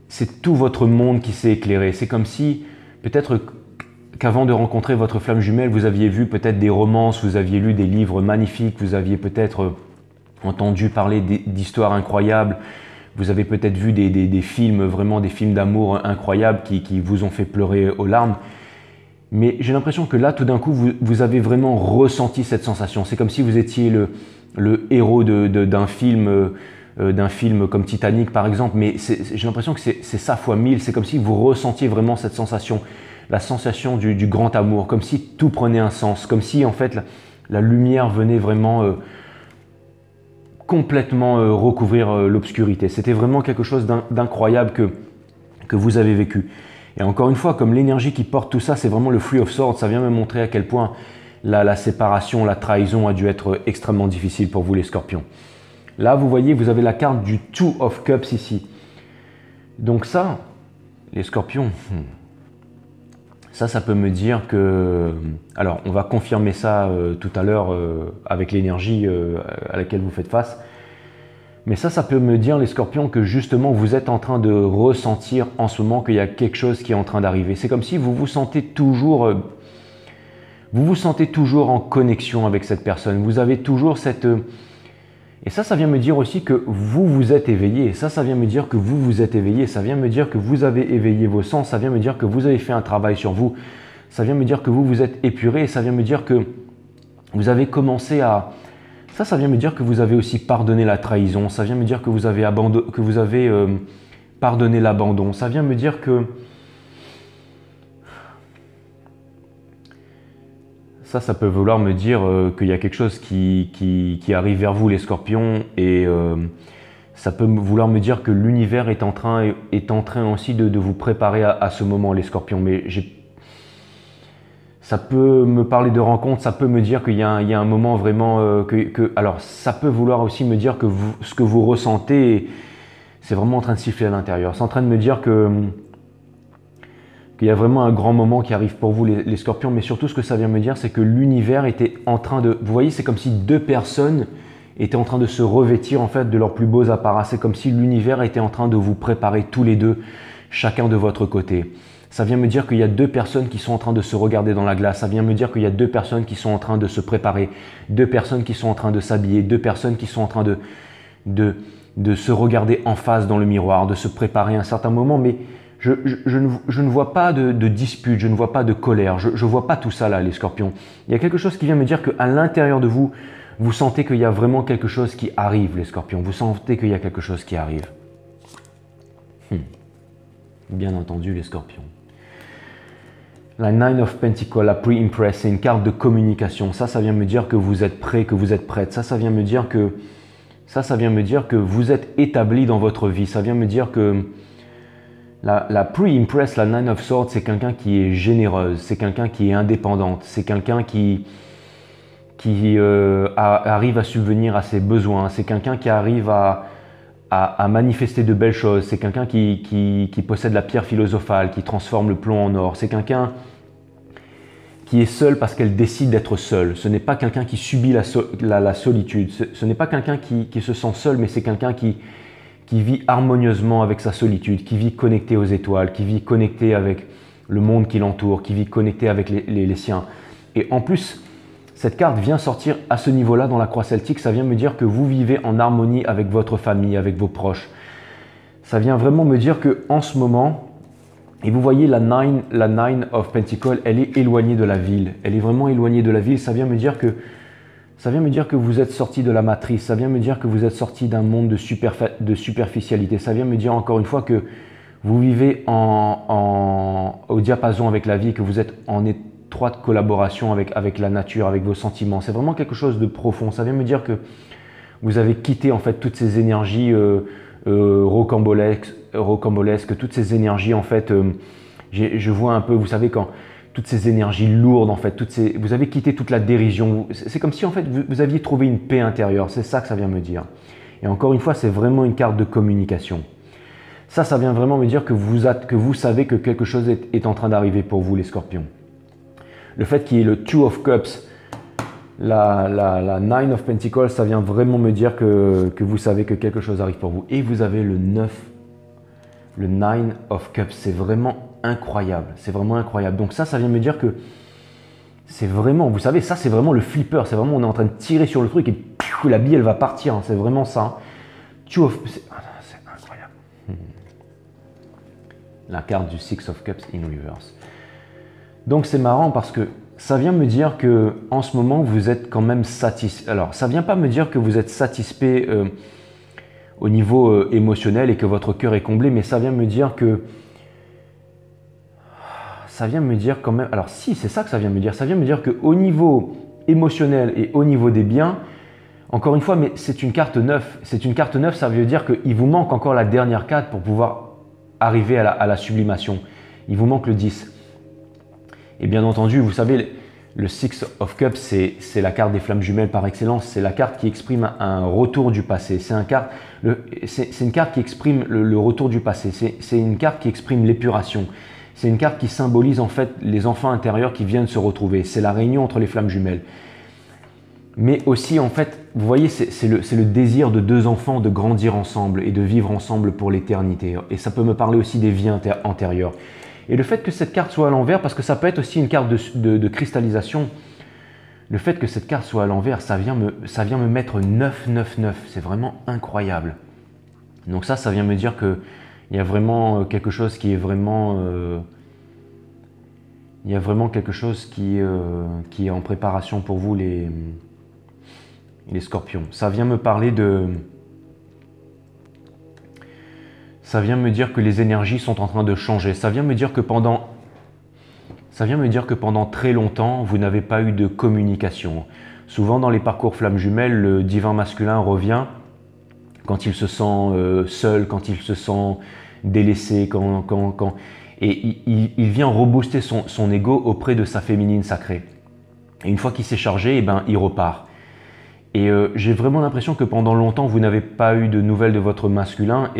A: c'est tout votre monde qui s'est éclairé. C'est comme si, peut-être qu'avant de rencontrer votre flamme jumelle, vous aviez vu peut-être des romances, vous aviez lu des livres magnifiques, vous aviez peut-être entendu parler d'histoires incroyables, vous avez peut-être vu des films, vraiment des films d'amour incroyables qui vous ont fait pleurer aux larmes. Mais j'ai l'impression que là, tout d'un coup, vous avez vraiment ressenti cette sensation. C'est comme si vous étiez le héros d'un film comme Titanic par exemple, mais j'ai l'impression que c'est ça fois 1000, c'est comme si vous ressentiez vraiment cette sensation, la sensation du grand amour, comme si tout prenait un sens, comme si en fait la lumière venait vraiment complètement recouvrir l'obscurité. C'était vraiment quelque chose d'incroyable que vous avez vécu. Et encore une fois, comme l'énergie qui porte tout ça, c'est vraiment le Three of Swords, ça vient me montrer à quel point la séparation, la trahison a dû être extrêmement difficile pour vous les scorpions. Là, vous voyez, vous avez la carte du Two of Cups ici. Donc ça, les scorpions, ça peut me dire que... Alors, on va confirmer ça tout à l'heure avec l'énergie à laquelle vous faites face. Mais ça peut me dire, les scorpions, que justement, vous êtes en train de ressentir en ce moment qu'il y a quelque chose qui est en train d'arriver. C'est comme si vous vous sentez toujours... vous vous sentez toujours en connexion avec cette personne. Vous avez toujours cette... Et ça vient me dire aussi que vous vous êtes éveillé. Ça vient me dire que vous vous êtes éveillé. Ça vient me dire que vous avez éveillé vos sens. Ça vient me dire que vous avez fait un travail sur vous. Ça vient me dire que vous vous êtes épuré. Ça vient me dire que vous avez commencé à... Ça vient me dire que vous avez aussi pardonné la trahison. Ça vient me dire que vous avez pardonné l'abandon. Ça vient me dire que Ça peut vouloir me dire qu'il y a quelque chose qui arrive vers vous, les scorpions, et ça peut vouloir me dire que l'univers est en train aussi de vous préparer à ce moment, les scorpions. Mais ça peut me parler de rencontre, ça peut me dire qu'il y a un moment vraiment alors ça peut vouloir aussi me dire que ce que vous ressentez, c'est vraiment en train de siffler à l'intérieur. C'est en train de me dire qu'il y a vraiment un grand moment qui arrive pour vous, les scorpions. Mais surtout, ce que ça vient me dire, c'est que l'univers était en train de... Vous voyez, c'est comme si deux personnes étaient en train de se revêtir en fait de leurs plus beaux apparats. C'est comme si l'univers était en train de vous préparer tous les deux, chacun de votre côté. Ça vient me dire qu'il y a deux personnes qui sont en train de se regarder dans la glace. Ça vient me dire qu'il y a deux personnes qui sont en train de se préparer, deux personnes qui sont en train de s'habiller, deux personnes qui sont en train de se regarder en face dans le miroir, de se préparer à un certain moment. Mais je ne vois pas de dispute, je ne vois pas de colère, je ne vois pas tout ça là, les scorpions. Il y a quelque chose qui vient me dire qu'à l'intérieur de vous, vous sentez qu'il y a vraiment quelque chose qui arrive, les scorpions. Vous sentez qu'il y a quelque chose qui arrive. Bien entendu, les scorpions. La Nine of Pentacles, la Pre-Impress, c'est une carte de communication. Ça vient me dire que vous êtes prêt, que vous êtes prête. Ça vient me dire que vous êtes établi dans votre vie. Ça vient me dire que la Pre-Impress, la Nine of Swords, c'est quelqu'un qui est généreuse, c'est quelqu'un qui est indépendante, c'est quelqu'un qui arrive à subvenir à ses besoins, c'est quelqu'un qui arrive à manifester de belles choses, c'est quelqu'un qui possède la pierre philosophale, qui transforme le plomb en or, c'est quelqu'un qui est seul parce qu'elle décide d'être seule. Ce n'est pas quelqu'un qui subit la solitude, ce n'est pas quelqu'un qui se sent seul, mais c'est quelqu'un qui vit harmonieusement avec sa solitude, qui vit connecté aux étoiles, qui vit connecté avec le monde qui l'entoure, qui vit connecté avec les siens. Et en plus, cette carte vient sortir à ce niveau-là dans la croix celtique. Ça vient me dire que vous vivez en harmonie avec votre famille, avec vos proches. Ça vient vraiment me dire qu'en ce moment, et vous voyez la Nine of Pentacles, elle est éloignée de la ville. Elle est vraiment éloignée de la ville. Ça vient me dire que vous êtes sorti de la matrice. Ça vient me dire que vous êtes sorti d'un monde de superficialité. Ça vient me dire encore une fois que vous vivez au diapason avec la vie, que vous êtes en étroite collaboration avec la nature, avec vos sentiments. C'est vraiment quelque chose de profond. Ça vient me dire que vous avez quitté en fait toutes ces énergies rocambolesques, toutes ces énergies en fait, je vois un peu, vous savez, quand toutes ces énergies lourdes en fait, vous avez quitté toute la dérision. C'est comme si en fait vous aviez trouvé une paix intérieure. C'est ça que ça vient me dire. Et encore une fois, c'est vraiment une carte de communication. Ça vient vraiment me dire que vous savez que quelque chose est en train d'arriver pour vous, les scorpions. Le fait qu'il y ait le Two of Cups, la Nine of Pentacles, ça vient vraiment me dire que vous savez que quelque chose arrive pour vous. Et vous avez le 9, le Nine of Cups. C'est vraiment incroyable. C'est vraiment incroyable. Donc ça vient me dire que c'est vraiment, vous savez, ça c'est vraiment le flipper. C'est vraiment, on est en train de tirer sur le truc et la bille elle va partir. Hein. C'est vraiment ça. C'est incroyable. La carte du Six of Cups in reverse. Donc c'est marrant parce que ça vient me dire que en ce moment vous êtes quand même satisfait. Alors ça vient pas me dire que vous êtes satisfait au niveau émotionnel et que votre cœur est comblé, mais ça vient me dire quand même. Alors si, c'est ça que ça vient me dire. Ça vient me dire que au niveau émotionnel et au niveau des biens, encore une fois, mais c'est une carte 9. C'est une carte 9, ça veut dire qu'il vous manque encore la dernière carte pour pouvoir arriver à la sublimation. Il vous manque le 10. Et bien entendu, vous savez, le Six of Cups, c'est la carte des flammes jumelles par excellence. C'est la carte qui exprime un retour du passé. C'est une carte qui exprime le retour du passé. C'est une carte qui exprime l'épuration. C'est une carte qui symbolise en fait les enfants intérieurs qui viennent se retrouver. C'est la réunion entre les flammes jumelles. Mais aussi, en fait, vous voyez, c'est le désir de deux enfants de grandir ensemble et de vivre ensemble pour l'éternité. Et ça peut me parler aussi des vies antérieures. Et le fait que cette carte soit à l'envers, parce que ça peut être aussi une carte de cristallisation, le fait que cette carte soit à l'envers, ça vient me mettre 999. C'est vraiment incroyable. Donc ça vient me dire qu'il y a vraiment quelque chose qui est vraiment... il y a vraiment quelque chose qui est en préparation pour vous, les scorpions. Ça vient me parler de... Ça vient me dire que les énergies sont en train de changer. Ça vient me dire que pendant Ça vient me dire que pendant très longtemps, vous n'avez pas eu de communication. Souvent dans les parcours flammes jumelles, le divin masculin revient quand il se sent seul, quand il se sent délaissé, et il vient rebooster son ego auprès de sa féminine sacrée. Et une fois qu'il s'est chargé, eh ben, il repart. Et j'ai vraiment l'impression que pendant longtemps, vous n'avez pas eu de nouvelles de votre masculin.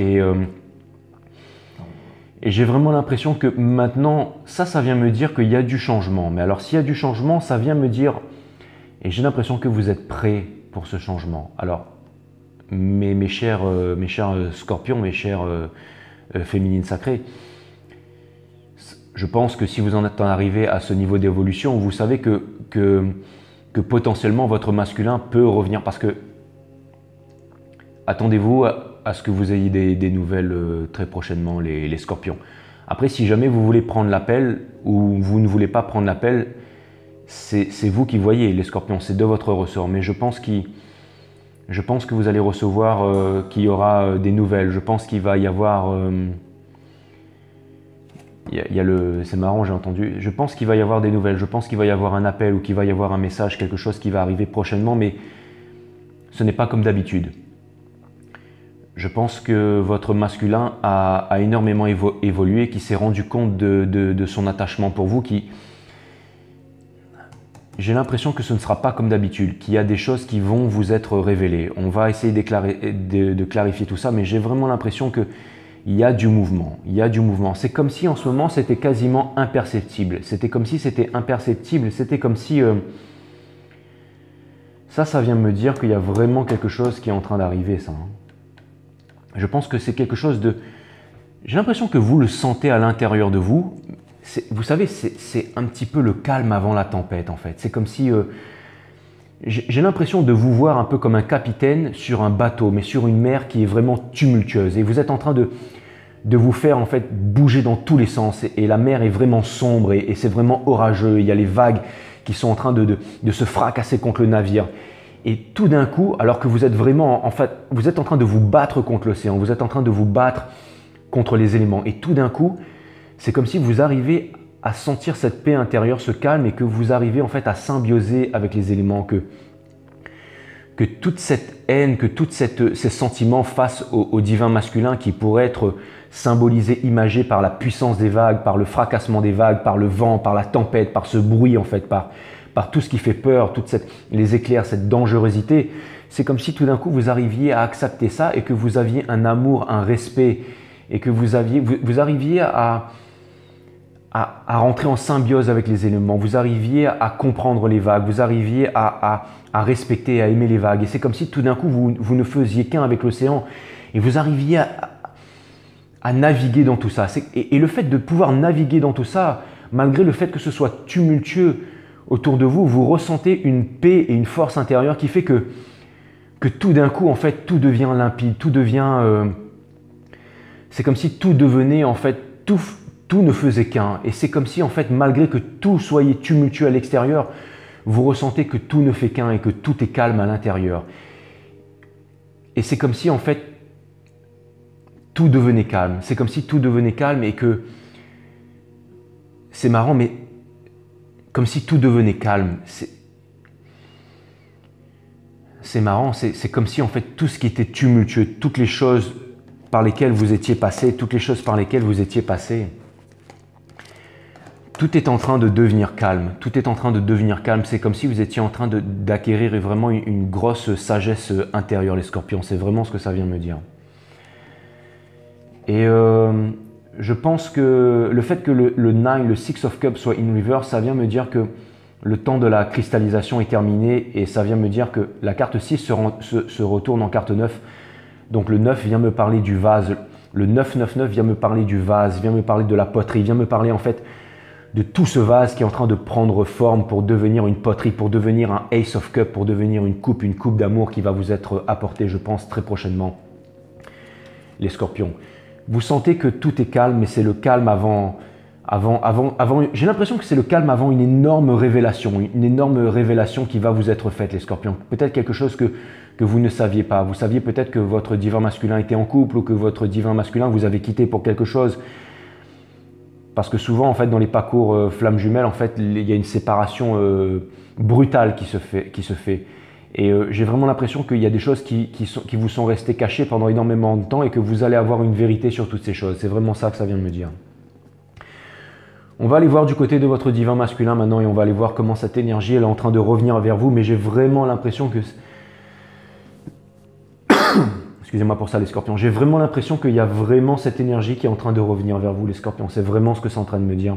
A: Et j'ai vraiment l'impression que maintenant, ça vient me dire qu'il y a du changement. Mais alors, s'il y a du changement, ça vient me dire... Et j'ai l'impression que vous êtes prêts pour ce changement. Alors, mes chers scorpions, mes chers féminines sacrées, je pense que si vous en êtes arrivé à ce niveau d'évolution, vous savez que potentiellement votre masculin peut revenir, parce que attendez-vous à ce que vous ayez des nouvelles très prochainement, les scorpions. Après, si jamais vous voulez prendre l'appel ou vous ne voulez pas prendre l'appel, c'est vous qui voyez, les scorpions, c'est de votre ressort. Mais je pense que vous allez recevoir, qu'il y aura des nouvelles. Je pense qu'il va y avoir... c'est marrant, j'ai entendu. Je pense qu'il va y avoir des nouvelles. Je pense qu'il va y avoir un appel ou qu'il va y avoir un message, quelque chose qui va arriver prochainement, mais ce n'est pas comme d'habitude. Je pense que votre masculin a énormément évolué, qui s'est rendu compte de son attachement pour vous, j'ai l'impression que ce ne sera pas comme d'habitude, qu'il y a des choses qui vont vous être révélées. On va essayer de clarifier tout ça, mais j'ai vraiment l'impression que il y a du mouvement, il y a du mouvement. C'est comme si en ce moment c'était quasiment imperceptible. C'était comme si c'était imperceptible, c'était comme si... Ça vient me dire qu'il y a vraiment quelque chose qui est en train d'arriver, ça. Je pense que c'est quelque chose de... J'ai l'impression que vous le sentez à l'intérieur de vous. Vous savez, c'est un petit peu le calme avant la tempête, en fait. C'est comme si... J'ai l'impression de vous voir un peu comme un capitaine sur un bateau, mais sur une mer qui est vraiment tumultueuse. Et vous êtes en train de vous faire en fait bouger dans tous les sens. Et la mer est vraiment sombre et c'est vraiment orageux. Il y a les vagues qui sont en train de se fracasser contre le navire. Et tout d'un coup, alors que vous êtes vraiment, en fait, vous êtes en train de vous battre contre l'océan, vous êtes en train de vous battre contre les éléments. Et tout d'un coup, c'est comme si vous arrivez à sentir cette paix intérieure, ce calme, et que vous arrivez en fait à symbioser avec les éléments, que toute cette haine, que tous ces sentiments face au divin masculin qui pourrait être symbolisé, imagé par la puissance des vagues, par le fracassement des vagues, par le vent, par la tempête, par ce bruit en fait, par tout ce qui fait peur, les éclairs, cette dangerosité, c'est comme si tout d'un coup vous arriviez à accepter ça et que vous aviez un amour, un respect et que vous arriviez à rentrer en symbiose avec les éléments, vous arriviez à comprendre les vagues, vous arriviez à respecter, à aimer les vagues. Et c'est comme si tout d'un coup, vous ne faisiez qu'un avec l'océan et vous arriviez à naviguer dans tout ça. Et le fait de pouvoir naviguer dans tout ça, malgré le fait que ce soit tumultueux autour de vous, vous ressentez une paix et une force intérieure qui fait que tout d'un coup, en fait, tout devient limpide, tout devient... c'est comme si tout devenait, en fait, tout ne faisait qu'un. Et c'est comme si, en fait, malgré que tout soit tumultueux à l'extérieur, vous ressentez que tout ne fait qu'un et que tout est calme à l'intérieur. Et c'est comme si, en fait, tout devenait calme. C'est comme si tout devenait calme et que... C'est marrant, mais comme si tout devenait calme. C'est marrant, c'est comme si, en fait, tout ce qui était tumultueux, toutes les choses par lesquelles vous étiez passé, tout est en train de devenir calme. Tout est en train de devenir calme. C'est comme si vous étiez en train d'acquérir vraiment une grosse sagesse intérieure, les scorpions. C'est vraiment ce que ça vient me dire. Et je pense que le fait que le 9, le Six of Cups soit in reverse, ça vient me dire que le temps de la cristallisation est terminé et ça vient me dire que la carte 6 se retourne en carte 9. Donc le 9 vient me parler du vase. Le 999 vient me parler du vase, vient me parler de la poterie, vient me parler en fait de tout ce vase qui est en train de prendre forme pour devenir une poterie, pour devenir un Ace of Cups, pour devenir une coupe d'amour qui va vous être apportée, je pense, très prochainement. Les scorpions. Vous sentez que tout est calme, mais c'est le calme avant j'ai l'impression que c'est le calme avant une énorme révélation qui va vous être faite, les scorpions. Peut-être quelque chose que vous ne saviez pas. Vous saviez peut-être que votre divin masculin était en couple ou que votre divin masculin vous avait quitté pour quelque chose. parce que souvent, en fait, dans les parcours flammes jumelles, en fait, il y a une séparation brutale qui se fait. Et j'ai vraiment l'impression qu'il y a des choses qui vous sont restées cachées pendant énormément de temps et que vous allez avoir une vérité sur toutes ces choses. C'est vraiment ça que ça vient de me dire. On va aller voir du côté de votre divin masculin maintenant et on va aller voir comment cette énergie elle est en train de revenir vers vous. Mais j'ai vraiment l'impression que... Excusez-moi pour ça les scorpions. J'ai vraiment l'impression qu'il y a vraiment cette énergie qui est en train de revenir vers vous les scorpions. C'est vraiment ce que c'est en train de me dire.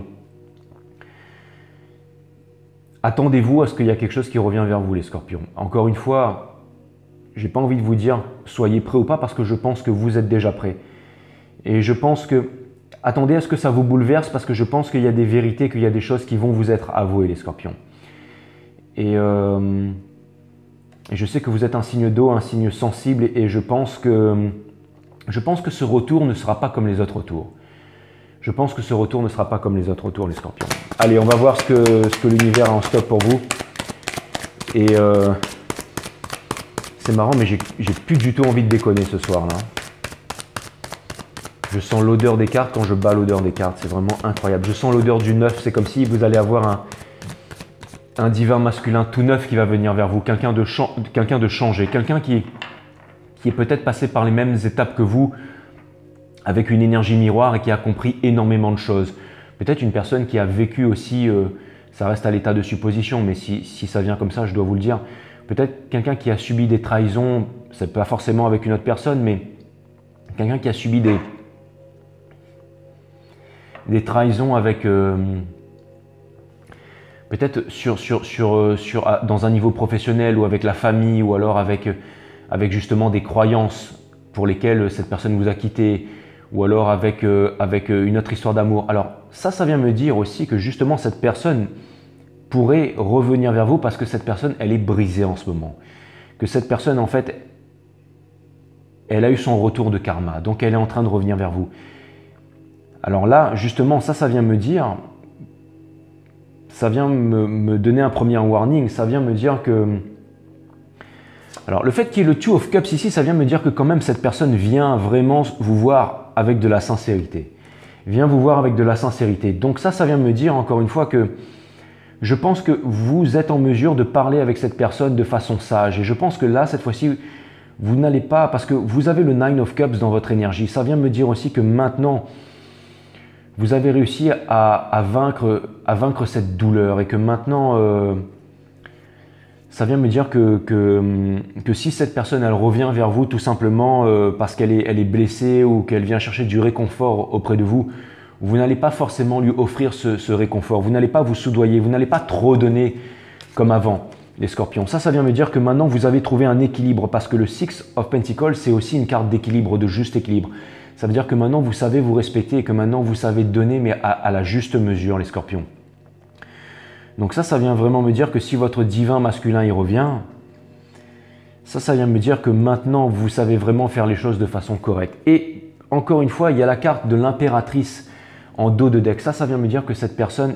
A: Attendez-vous à ce qu'il y a quelque chose qui revient vers vous les scorpions. Encore une fois, j'ai pas envie de vous dire soyez prêts ou pas parce que je pense que vous êtes déjà prêts. Et je pense que attendez à ce que ça vous bouleverse parce que je pense qu'il y a des vérités, qu'il y a des choses qui vont vous être avouées les scorpions. Et je sais que vous êtes un signe d'eau, un signe sensible et je pense que ce retour ne sera pas comme les autres retours. Je pense que ce retour ne sera pas comme les autres retours, les scorpions. Allez, on va voir ce que l'univers a en stock pour vous. Et c'est marrant, mais j'ai plus du tout envie de déconner ce soir-là. Je sens l'odeur des cartes quand je bats l'odeur des cartes. C'est vraiment incroyable. Je sens l'odeur du neuf. C'est comme si vous allez avoir un divin masculin tout neuf qui va venir vers vous. Quelqu'un de changé. Quelqu'un qui est peut-être passé par les mêmes étapes que vous, avec une énergie miroir et qui a compris énormément de choses. Peut-être une personne qui a vécu aussi, ça reste à l'état de supposition, mais si ça vient comme ça, je dois vous le dire. Peut-être quelqu'un qui a subi des trahisons, c'est pas forcément avec une autre personne, mais quelqu'un qui a subi des trahisons avec peut-être dans un niveau professionnel ou avec la famille ou alors avec justement des croyances pour lesquelles cette personne vous a quitté ou alors avec une autre histoire d'amour. Alors ça vient me dire aussi que justement cette personne pourrait revenir vers vous parce que cette personne, elle est brisée en ce moment. Que cette personne, en fait, elle a eu son retour de karma, donc elle est en train de revenir vers vous. Alors là, justement, ça vient me dire, ça vient me donner un premier warning, ça vient me dire que... Alors le fait qu'il y ait le Two of Cups ici, ça vient me dire que quand même cette personne vient vraiment vous voir avec de la sincérité. Vient vous voir avec de la sincérité. Donc ça vient me dire encore une fois que je pense que vous êtes en mesure de parler avec cette personne de façon sage. Et je pense que là, cette fois-ci, vous n'allez pas... Parce que vous avez le Nine of Cups dans votre énergie. Ça vient me dire aussi que maintenant, vous avez réussi à vaincre cette douleur. Et que maintenant, ça vient me dire que si cette personne, elle revient vers vous tout simplement parce qu'elle est blessée ou qu'elle vient chercher du réconfort auprès de vous, vous n'allez pas forcément lui offrir ce réconfort, vous n'allez pas vous soudoyer, vous n'allez pas trop donner comme avant, les scorpions. Ça vient me dire que maintenant vous avez trouvé un équilibre parce que le Six of Pentacles, c'est aussi une carte d'équilibre, de juste équilibre. Ça veut dire que maintenant vous savez vous respecter et que maintenant vous savez donner mais à la juste mesure, les scorpions. Donc ça vient vraiment me dire que si votre divin masculin y revient, ça vient me dire que maintenant vous savez vraiment faire les choses de façon correcte. Et encore une fois, il y a la carte de l'impératrice en dos de deck. Ça vient me dire que cette personne,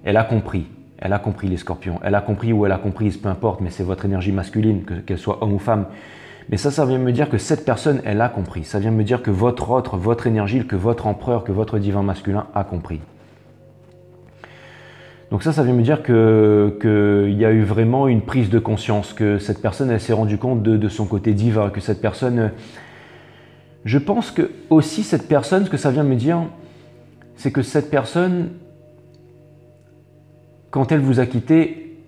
A: elle a compris. Elle a compris les scorpions. Elle a compris ou elle a comprise, peu importe, mais c'est votre énergie masculine, qu'elle soit homme ou femme. Mais ça vient me dire que cette personne, elle a compris. Ça vient me dire que votre énergie, que votre empereur, que votre divin masculin a compris. Donc ça vient me dire qu'il y a eu vraiment une prise de conscience, que cette personne, elle s'est rendue compte de son côté divin, que cette personne... Je pense que aussi cette personne, ce que ça vient me dire, c'est que cette personne, quand elle vous a quitté,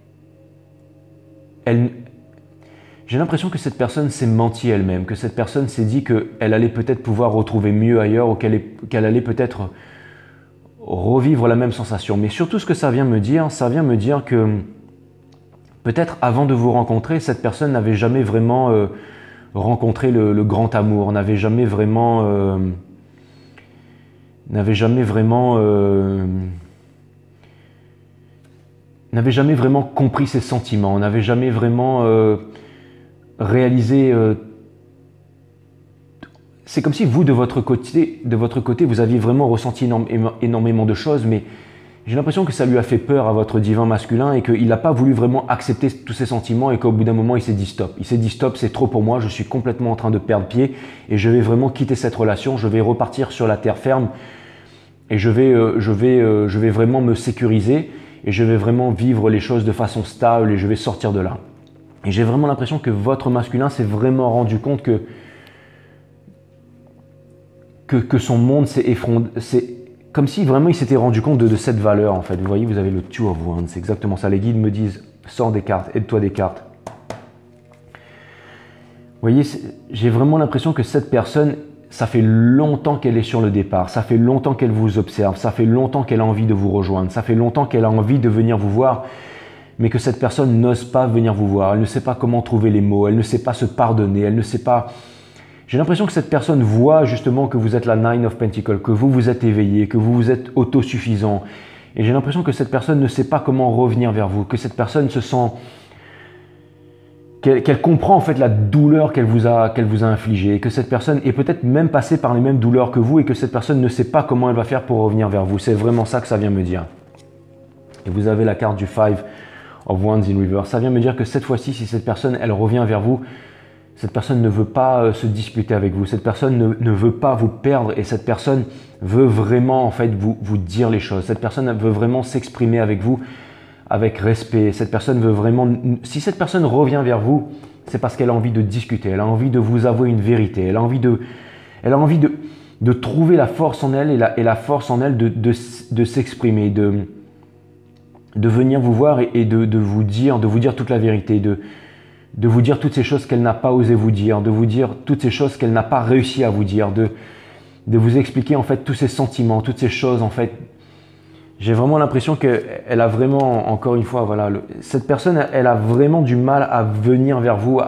A: j'ai l'impression que cette personne s'est menti elle-même, que cette personne s'est dit qu'elle allait peut-être pouvoir retrouver mieux ailleurs ou qu'elle allait peut-être revivre la même sensation. Mais surtout ce que ça vient me dire que peut-être avant de vous rencontrer, cette personne n'avait jamais vraiment rencontré le grand amour, n'avait jamais vraiment compris ses sentiments, n'avait jamais vraiment réalisé... c'est comme si vous, de votre côté, vous aviez vraiment ressenti énormément de choses, mais j'ai l'impression que ça lui a fait peur à votre divin masculin et qu'il n'a pas voulu vraiment accepter tous ses sentiments et qu'au bout d'un moment, il s'est dit stop. Il s'est dit stop, c'est trop pour moi, je suis complètement en train de perdre pied et je vais vraiment quitter cette relation, je vais repartir sur la terre ferme et je vais vraiment me sécuriser et je vais vraiment vivre les choses de façon stable et je vais sortir de là. Et j'ai vraiment l'impression que votre masculin s'est vraiment rendu compte que son monde s'est effondré. C'est comme si vraiment il s'était rendu compte de cette valeur en fait. Vous voyez, vous avez le Two of Wands, c'est exactement ça. Les guides me disent, sors des cartes, aide-toi des cartes. Vous voyez, j'ai vraiment l'impression que cette personne, ça fait longtemps qu'elle est sur le départ, ça fait longtemps qu'elle vous observe, ça fait longtemps qu'elle a envie de vous rejoindre, ça fait longtemps qu'elle a envie de venir vous voir, mais que cette personne n'ose pas venir vous voir, elle ne sait pas comment trouver les mots, elle ne sait pas se pardonner, elle ne sait pas... J'ai l'impression que cette personne voit justement que vous êtes la Nine of Pentacles, que vous êtes éveillé, que vous êtes autosuffisant. Et j'ai l'impression que cette personne ne sait pas comment revenir vers vous, que cette personne se sent... qu'elle comprend en fait la douleur qu'elle vous a infligée, que cette personne est peut-être même passée par les mêmes douleurs que vous et que cette personne ne sait pas comment elle va faire pour revenir vers vous. C'est vraiment ça que ça vient me dire. Et vous avez la carte du Five of Wands in Reverse. Ça vient me dire que cette fois-ci, si cette personne, elle revient vers vous, cette personne ne veut pas se disputer avec vous, cette personne ne veut pas vous perdre et cette personne veut vraiment en fait vous dire les choses. Cette personne veut vraiment s'exprimer avec vous avec respect. Cette personne veut vraiment... Si cette personne revient vers vous, c'est parce qu'elle a envie de discuter, elle a envie de vous avouer une vérité, elle a envie de trouver la force en elle et la force en elle de s'exprimer, de venir vous voir et de vous dire toute la vérité, de vous dire toutes ces choses qu'elle n'a pas osé vous dire, de vous dire toutes ces choses qu'elle n'a pas réussi à vous dire, de vous expliquer en fait tous ces sentiments, toutes ces choses en fait. J'ai vraiment l'impression qu'elle a vraiment, encore une fois, voilà, cette personne, elle a vraiment du mal à venir vers vous.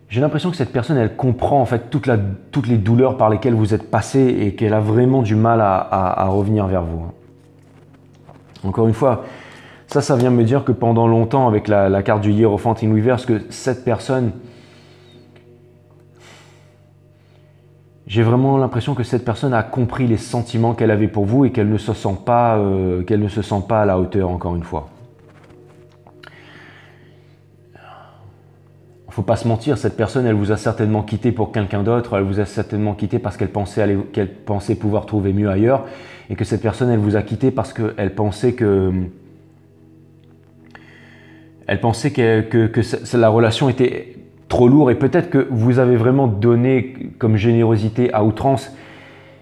A: J'ai l'impression que cette personne, elle comprend en fait toutes les douleurs par lesquelles vous êtes passé et qu'elle a vraiment du mal à revenir vers vous. Encore une fois, ça vient me dire que pendant longtemps, avec la carte du Hiérophante in Reverse, que cette personne, j'ai vraiment l'impression que cette personne a compris les sentiments qu'elle avait pour vous et qu'elle ne se sent pas à la hauteur, encore une fois. Il ne faut pas se mentir, cette personne, elle vous a certainement quitté pour quelqu'un d'autre, elle vous a certainement quitté parce qu'elle pensait pouvoir trouver mieux ailleurs et que cette personne, elle vous a quitté parce qu'elle pensait que la relation était trop lourd et peut-être que vous avez vraiment donné comme générosité à outrance.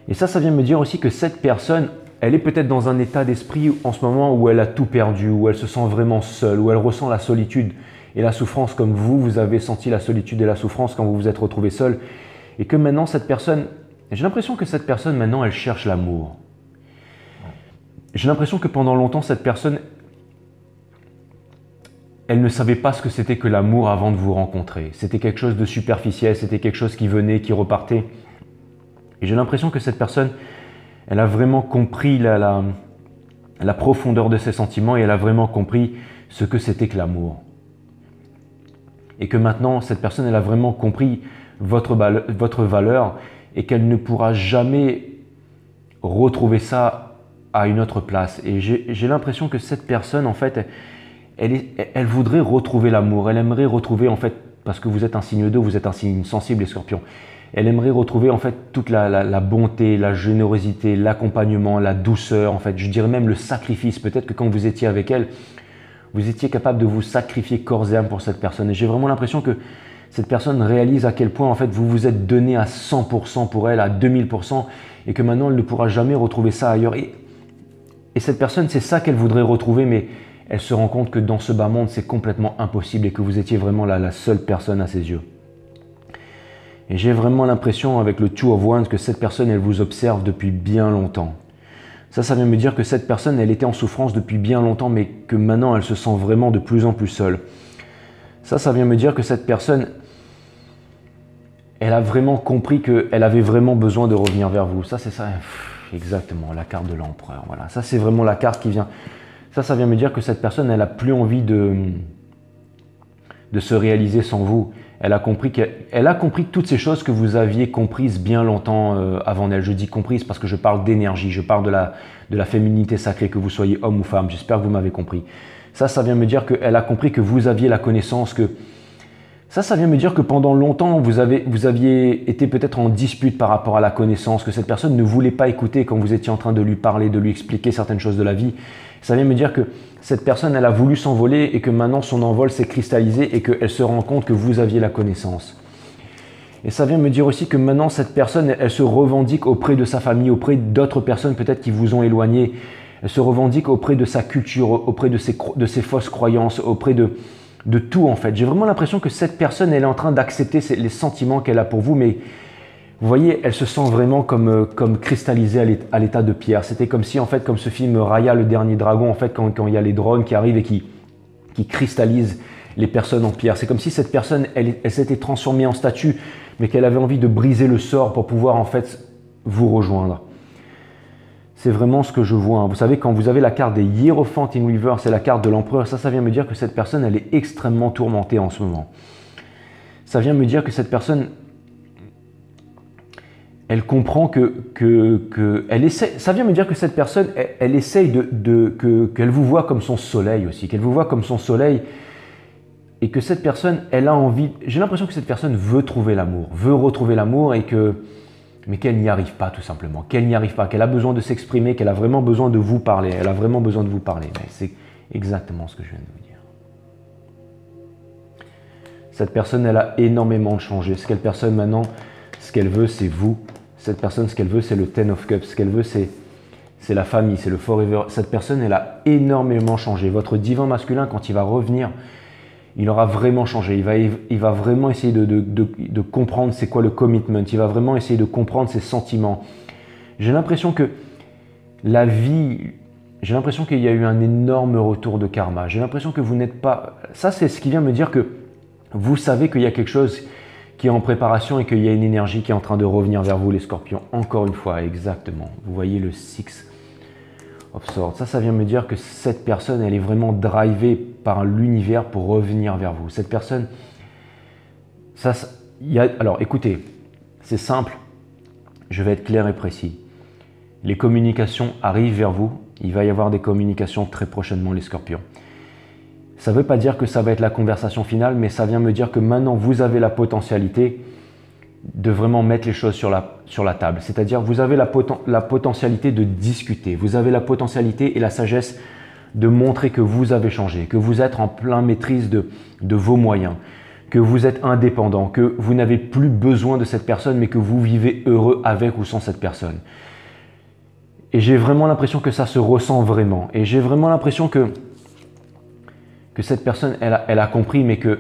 A: Et ça vient me dire aussi que cette personne, elle est peut-être dans un état d'esprit en ce moment où elle a tout perdu, où elle se sent vraiment seule, où elle ressent la solitude et la souffrance comme vous avez senti la solitude et la souffrance quand vous vous êtes retrouvé seul. Et que maintenant cette personne, j'ai l'impression que cette personne maintenant, elle cherche l'amour. J'ai l'impression que pendant longtemps, cette personne, elle ne savait pas ce que c'était que l'amour avant de vous rencontrer. C'était quelque chose de superficiel, c'était quelque chose qui venait, qui repartait. Et j'ai l'impression que cette personne, elle a vraiment compris la profondeur de ses sentiments et elle a vraiment compris ce que c'était que l'amour. Et que maintenant, cette personne, elle a vraiment compris votre valeur et qu'elle ne pourra jamais retrouver ça à une autre place. Et j'ai l'impression que cette personne, en fait, elle voudrait retrouver l'amour, elle aimerait retrouver en fait, parce que vous êtes un signe d'eau, vous êtes un signe sensible les scorpions, elle aimerait retrouver en fait toute la bonté, la générosité, l'accompagnement, la douceur, en fait, je dirais même le sacrifice. Peut-être que quand vous étiez avec elle, vous étiez capable de vous sacrifier corps et âme pour cette personne. Et j'ai vraiment l'impression que cette personne réalise à quel point en fait vous vous êtes donné à 100% pour elle, à 2000%, et que maintenant elle ne pourra jamais retrouver ça ailleurs. Et cette personne, c'est ça qu'elle voudrait retrouver, mais elle se rend compte que dans ce bas monde, c'est complètement impossible et que vous étiez vraiment la seule personne à ses yeux. Et j'ai vraiment l'impression avec le Two of Wands que cette personne, elle vous observe depuis bien longtemps. Ça vient me dire que cette personne, elle était en souffrance depuis bien longtemps, mais que maintenant, elle se sent vraiment de plus en plus seule. Ça vient me dire que cette personne, elle a vraiment compris qu'elle avait vraiment besoin de revenir vers vous. Ça, c'est ça, exactement, la carte de l'empereur. Voilà, ça, c'est vraiment la carte qui vient... Ça vient me dire que cette personne, elle n'a plus envie de se réaliser sans vous. Elle a compris toutes ces choses que vous aviez comprises bien longtemps avant elle. Je dis comprises parce que je parle d'énergie, je parle de la féminité sacrée, que vous soyez homme ou femme. J'espère que vous m'avez compris. Ça vient me dire qu'elle a compris que vous aviez la connaissance, que Ça vient me dire que pendant longtemps, vous aviez été peut-être en dispute par rapport à la connaissance, que cette personne ne voulait pas écouter quand vous étiez en train de lui parler, de lui expliquer certaines choses de la vie. Ça vient me dire que cette personne, elle a voulu s'envoler et que maintenant son envol s'est cristallisé et qu'elle se rend compte que vous aviez la connaissance. Et ça vient me dire aussi que maintenant, cette personne, elle se revendique auprès de sa famille, auprès d'autres personnes peut-être qui vous ont éloigné. Elle se revendique auprès de sa culture, auprès de ses fausses croyances, auprès de tout en fait. J'ai vraiment l'impression que cette personne, elle est en train d'accepter les sentiments qu'elle a pour vous, mais vous voyez, elle se sent vraiment comme cristallisée à l'état de pierre. C'était comme si, en fait, comme ce film Raya, le dernier dragon, en fait, quand il y a les drones qui arrivent et qui cristallisent les personnes en pierre. C'est comme si cette personne, elle s'était transformée en statue, mais qu'elle avait envie de briser le sort pour pouvoir, en fait, vous rejoindre. C'est vraiment ce que je vois. Vous savez, quand vous avez la carte des Hiérophants in Reverse et la carte de l'Empereur, ça vient me dire que cette personne, elle est extrêmement tourmentée en ce moment. Ça vient me dire que cette personne, elle comprend elle essaie, ça vient me dire que cette personne, elle essaye qu'elle vous voit comme son soleil aussi, qu'elle vous voit comme son soleil et que cette personne, elle a envie, j'ai l'impression que cette personne veut trouver l'amour, veut retrouver l'amour mais qu'elle n'y arrive pas tout simplement, qu'elle n'y arrive pas, qu'elle a besoin de s'exprimer, qu'elle a vraiment besoin de vous parler, elle a vraiment besoin de vous parler. C'est exactement ce que je viens de vous dire. Cette personne, elle a énormément changé. Cette personne maintenant, ce qu'elle veut, c'est vous. Cette personne, ce qu'elle veut, c'est le Ten of Cups. Ce qu'elle veut, c'est la famille, c'est le Forever. Cette personne, elle a énormément changé. Votre divin masculin, quand il va revenir, il aura vraiment changé. Il va vraiment essayer de comprendre c'est quoi le commitment. Il va vraiment essayer de comprendre ses sentiments. J'ai l'impression que la vie, j'ai l'impression qu'il y a eu un énorme retour de karma. J'ai l'impression que vous n'êtes pas... Ça, c'est ce qui vient me dire que vous savez qu'il y a quelque chose qui est en préparation et qu'il y a une énergie qui est en train de revenir vers vous, les scorpions. Encore une fois, exactement. Vous voyez le Six of Swords. Ça vient me dire que cette personne, elle est vraiment drivée par l'univers pour revenir vers vous. Cette personne, alors écoutez, c'est simple, je vais être clair et précis. Les communications arrivent vers vous, il va y avoir des communications très prochainement, les scorpions. Ça ne veut pas dire que ça va être la conversation finale, mais ça vient me dire que maintenant, vous avez la potentialité de vraiment mettre les choses sur la table. C'est-à-dire, vous avez la potentialité de discuter. Vous avez la potentialité et la sagesse de montrer que vous avez changé, que vous êtes en plein maîtrise de vos moyens, que vous êtes indépendant, que vous n'avez plus besoin de cette personne, mais que vous vivez heureux avec ou sans cette personne. Et j'ai vraiment l'impression que ça se ressent vraiment. Et j'ai vraiment l'impression que cette personne, elle a compris, mais que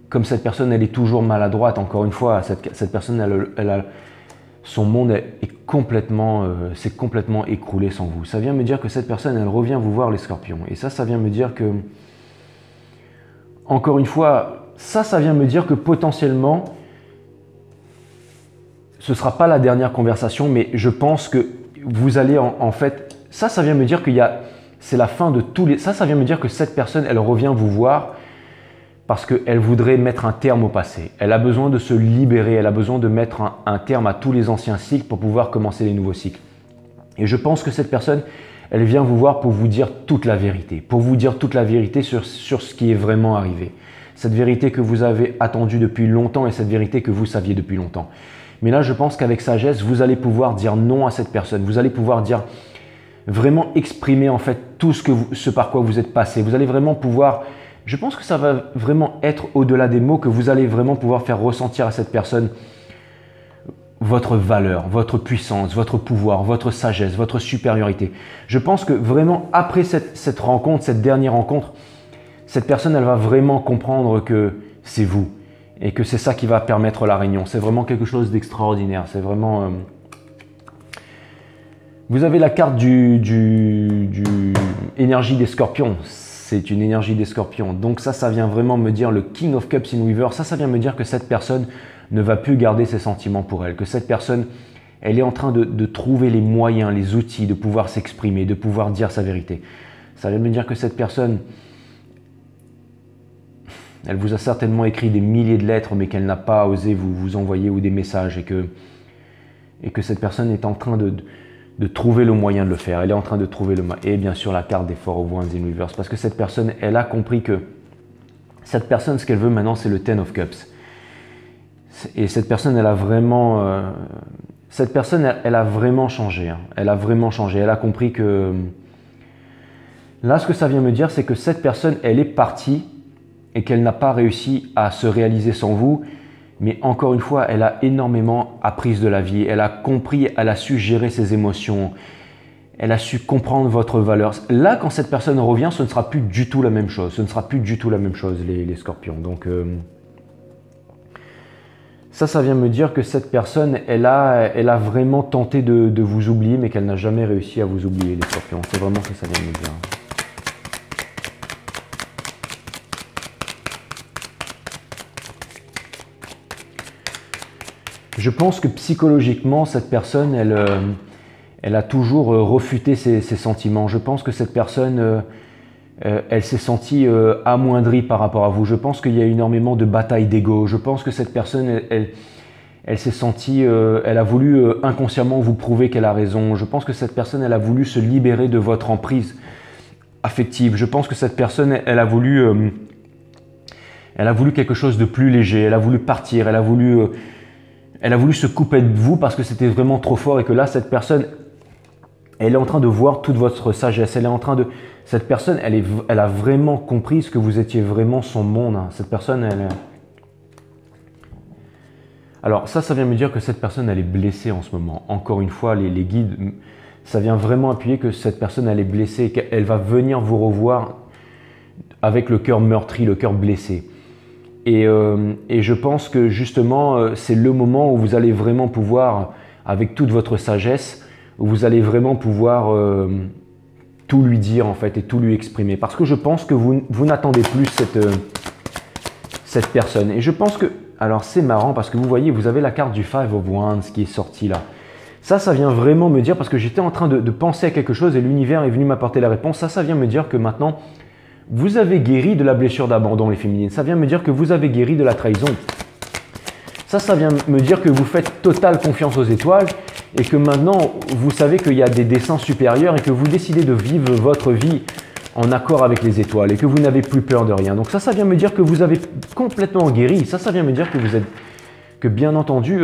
A: comme cette personne, elle est toujours maladroite, encore une fois, cette personne, son monde est complètement, s'est complètement écroulé sans vous. Ça vient me dire que cette personne, elle revient vous voir, les scorpions. Et ça vient me dire que, encore une fois, ça vient me dire que potentiellement, ce ne sera pas la dernière conversation, mais je pense que vous allez en fait, ça vient me dire c'est la fin de tous les... Ça vient me dire que cette personne, elle revient vous voir parce qu'elle voudrait mettre un terme au passé. Elle a besoin de se libérer, elle a besoin de mettre un terme à tous les anciens cycles pour pouvoir commencer les nouveaux cycles. Et je pense que cette personne, elle vient vous voir pour vous dire toute la vérité, pour vous dire toute la vérité sur ce qui est vraiment arrivé. Cette vérité que vous avez attendue depuis longtemps et cette vérité que vous saviez depuis longtemps. Mais là, je pense qu'avec sagesse, vous allez pouvoir dire non à cette personne. Vous allez pouvoir dire, vraiment exprimer en fait tout ce par quoi vous êtes passé. Vous allez vraiment pouvoir... Je pense que ça va vraiment être au-delà des mots, que vous allez vraiment pouvoir faire ressentir à cette personne votre valeur, votre puissance, votre pouvoir, votre sagesse, votre supériorité. Je pense que vraiment après cette rencontre, cette dernière rencontre, cette personne, elle va vraiment comprendre que c'est vous et que c'est ça qui va permettre la réunion. C'est vraiment quelque chose d'extraordinaire. C'est vraiment... Vous avez la carte du énergie des scorpions. C'est une énergie des scorpions. Donc ça vient vraiment me dire le King of Cups in Reverse. Ça vient me dire que cette personne ne va plus garder ses sentiments pour elle. Que cette personne, elle est en train de trouver les moyens, les outils de pouvoir s'exprimer, de pouvoir dire sa vérité. Ça vient me dire que cette personne, elle vous a certainement écrit des milliers de lettres, mais qu'elle n'a pas osé vous envoyer ou des messages. Et que cette personne est en train de trouver le moyen de le faire. Elle est en train de trouver le moyen. Et bien sûr, la carte des Four of Wands in Reverse. Parce que cette personne, elle a compris que Cette personne, ce qu'elle veut maintenant, c'est le Ten of Cups. Et cette personne, elle a vraiment, elle a vraiment changé. Hein. Elle a vraiment changé. Elle a compris que... Là, ce que ça vient me dire, c'est que cette personne, elle est partie et qu'elle n'a pas réussi à se réaliser sans vous. Mais encore une fois, elle a énormément appris de la vie. Elle a compris, elle a su gérer ses émotions. Elle a su comprendre votre valeur. Là, quand cette personne revient, ce ne sera plus du tout la même chose. Ce ne sera plus du tout la même chose, les scorpions. Donc, ça vient me dire que cette personne, elle a vraiment tenté de vous oublier, mais qu'elle n'a jamais réussi à vous oublier, les scorpions. C'est vraiment ce que ça vient me dire. Je pense que psychologiquement, cette personne, elle a toujours refuté ses sentiments. Je pense que cette personne, elle s'est sentie amoindrie par rapport à vous. Je pense qu'il y a énormément de batailles d'ego. Je pense que cette personne, elle s'est sentie, elle a voulu inconsciemment vous prouver qu'elle a raison. Je pense que cette personne, elle a voulu se libérer de votre emprise affective. Je pense que cette personne, elle a voulu quelque chose de plus léger. Elle a voulu partir. Elle a voulu se couper de vous parce que c'était vraiment trop fort et que là, cette personne, elle est en train de voir toute votre sagesse. Elle est en train de... Cette personne, elle a vraiment compris ce que vous étiez vraiment son monde. Cette personne, elle... Alors ça vient me dire que cette personne, elle est blessée en ce moment. Encore une fois, les guides, ça vient vraiment appuyer que cette personne, elle est blessée et qu'elle va venir vous revoir avec le cœur meurtri, le cœur blessé. Et je pense que justement, c'est le moment où vous allez vraiment pouvoir, avec toute votre sagesse, où vous allez vraiment pouvoir tout lui dire en fait et tout lui exprimer. Parce que je pense que vous n'attendez plus cette personne. Et je pense que, alors c'est marrant parce que vous voyez, vous avez la carte du Five of Wands qui est sortie là. Ça vient vraiment me dire, parce que j'étais en train de penser à quelque chose et l'univers est venu m'apporter la réponse. Ça vient me dire que maintenant, vous avez guéri de la blessure d'abandon, les féminines. Ça vient me dire que vous avez guéri de la trahison. Ça vient me dire que vous faites totale confiance aux étoiles et que maintenant, vous savez qu'il y a des desseins supérieurs et que vous décidez de vivre votre vie en accord avec les étoiles et que vous n'avez plus peur de rien. Donc ça vient me dire que vous avez complètement guéri. Ça vient me dire que vous êtes... Que bien entendu,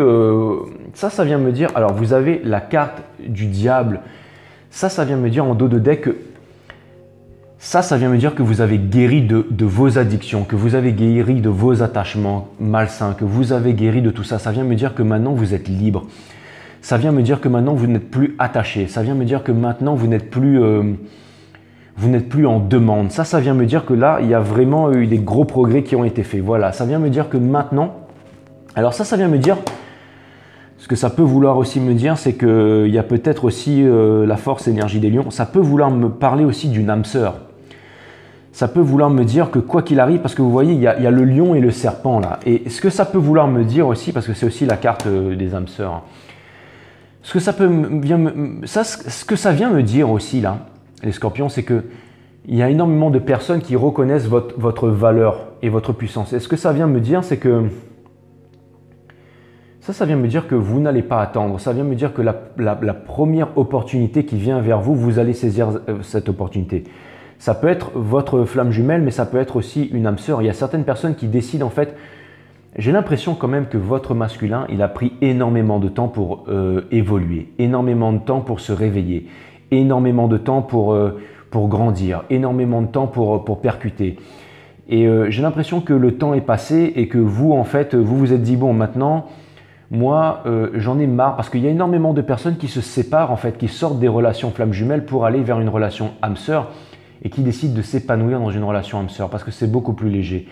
A: ça vient me dire... Alors, vous avez la carte du diable. Ça vient me dire en dos de deck que... Ça vient me dire que vous avez guéri de vos addictions, que vous avez guéri de vos attachements malsains, que vous avez guéri de tout ça. Ça vient me dire que maintenant vous êtes libre. Ça vient me dire que maintenant vous n'êtes plus attaché. Ça vient me dire que maintenant vous n'êtes plus en demande. Ça vient me dire que là, il y a vraiment eu des gros progrès qui ont été faits. Voilà, ça vient me dire que maintenant... Alors ça vient me dire... Ce que ça peut vouloir aussi me dire, c'est qu'il y a peut-être aussi la force énergie des lions. Ça peut vouloir me parler aussi d'une âme sœur. Ça peut vouloir me dire que quoi qu'il arrive, parce que vous voyez, il y a le lion et le serpent là. Et ce que ça peut vouloir me dire aussi, parce que c'est aussi la carte des âmes sœurs. Ce que ça vient me dire aussi là, les scorpions, c'est que il y a énormément de personnes qui reconnaissent votre valeur et votre puissance. Et ce que ça vient me dire, c'est que ça vient me dire que vous n'allez pas attendre. Ça vient me dire que la première opportunité qui vient vers vous, vous allez saisir cette opportunité. Ça peut être votre flamme jumelle, mais ça peut être aussi une âme sœur. Il y a certaines personnes qui décident en fait... J'ai l'impression quand même que votre masculin, il a pris énormément de temps pour évoluer, énormément de temps pour se réveiller, énormément de temps pour grandir, énormément de temps pour percuter. Et j'ai l'impression que le temps est passé et que vous, en fait, vous vous êtes dit, bon, maintenant... Moi, j'en ai marre parce qu'il y a énormément de personnes qui se séparent, en fait, qui sortent des relations flammes jumelles pour aller vers une relation âme sœur et qui décident de s'épanouir dans une relation âme sœur parce que c'est beaucoup plus léger.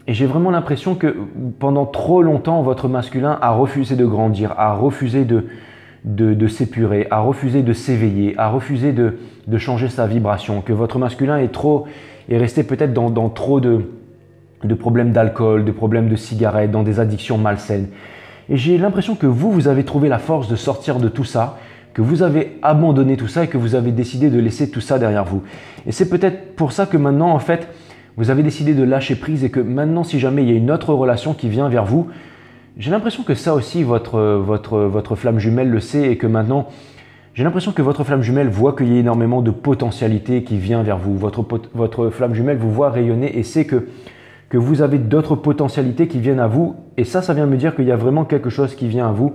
A: Et j'ai vraiment l'impression que pendant trop longtemps, votre masculin a refusé de grandir, a refusé de s'épurer, a refusé de s'éveiller, a refusé de changer sa vibration, que votre masculin est resté peut-être dans trop de problèmes d'alcool, de problèmes de cigarettes, dans des addictions malsaines. Et j'ai l'impression que vous avez trouvé la force de sortir de tout ça, que vous avez abandonné tout ça et que vous avez décidé de laisser tout ça derrière vous. Et c'est peut-être pour ça que maintenant, en fait, vous avez décidé de lâcher prise et que maintenant, si jamais il y a une autre relation qui vient vers vous, j'ai l'impression que ça aussi, votre flamme jumelle le sait et que maintenant, j'ai l'impression que votre flamme jumelle voit qu'il y a énormément de potentialité qui vient vers vous. Votre flamme jumelle vous voit rayonner et sait que que vous avez d'autres potentialités qui viennent à vous. Et ça vient me dire qu'il y a vraiment quelque chose qui vient à vous.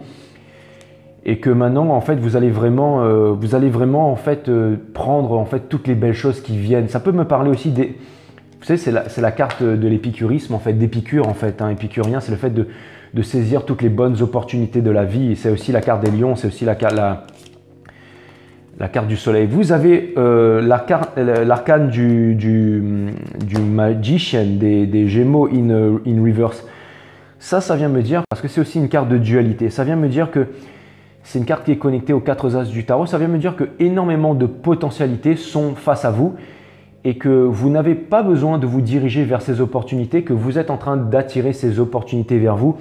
A: Et que maintenant, en fait, vous allez vraiment en fait, prendre en fait, toutes les belles choses qui viennent. Ça peut me parler aussi des... Vous savez, c'est la carte de l'épicurisme, en fait, d'Épicure, en fait. Hein. Épicurien, c'est le fait de saisir toutes les bonnes opportunités de la vie. Et c'est aussi la carte des lions, c'est aussi la carte du soleil. Vous avez l'arcane du magician, des gémeaux in reverse. Ça vient me dire, parce que c'est aussi une carte de dualité, ça vient me dire que c'est une carte qui est connectée aux 4 as du tarot. Ça vient me dire que énormément de potentialités sont face à vous et que vous n'avez pas besoin de vous diriger vers ces opportunités, que vous êtes en train d'attirer ces opportunités vers vous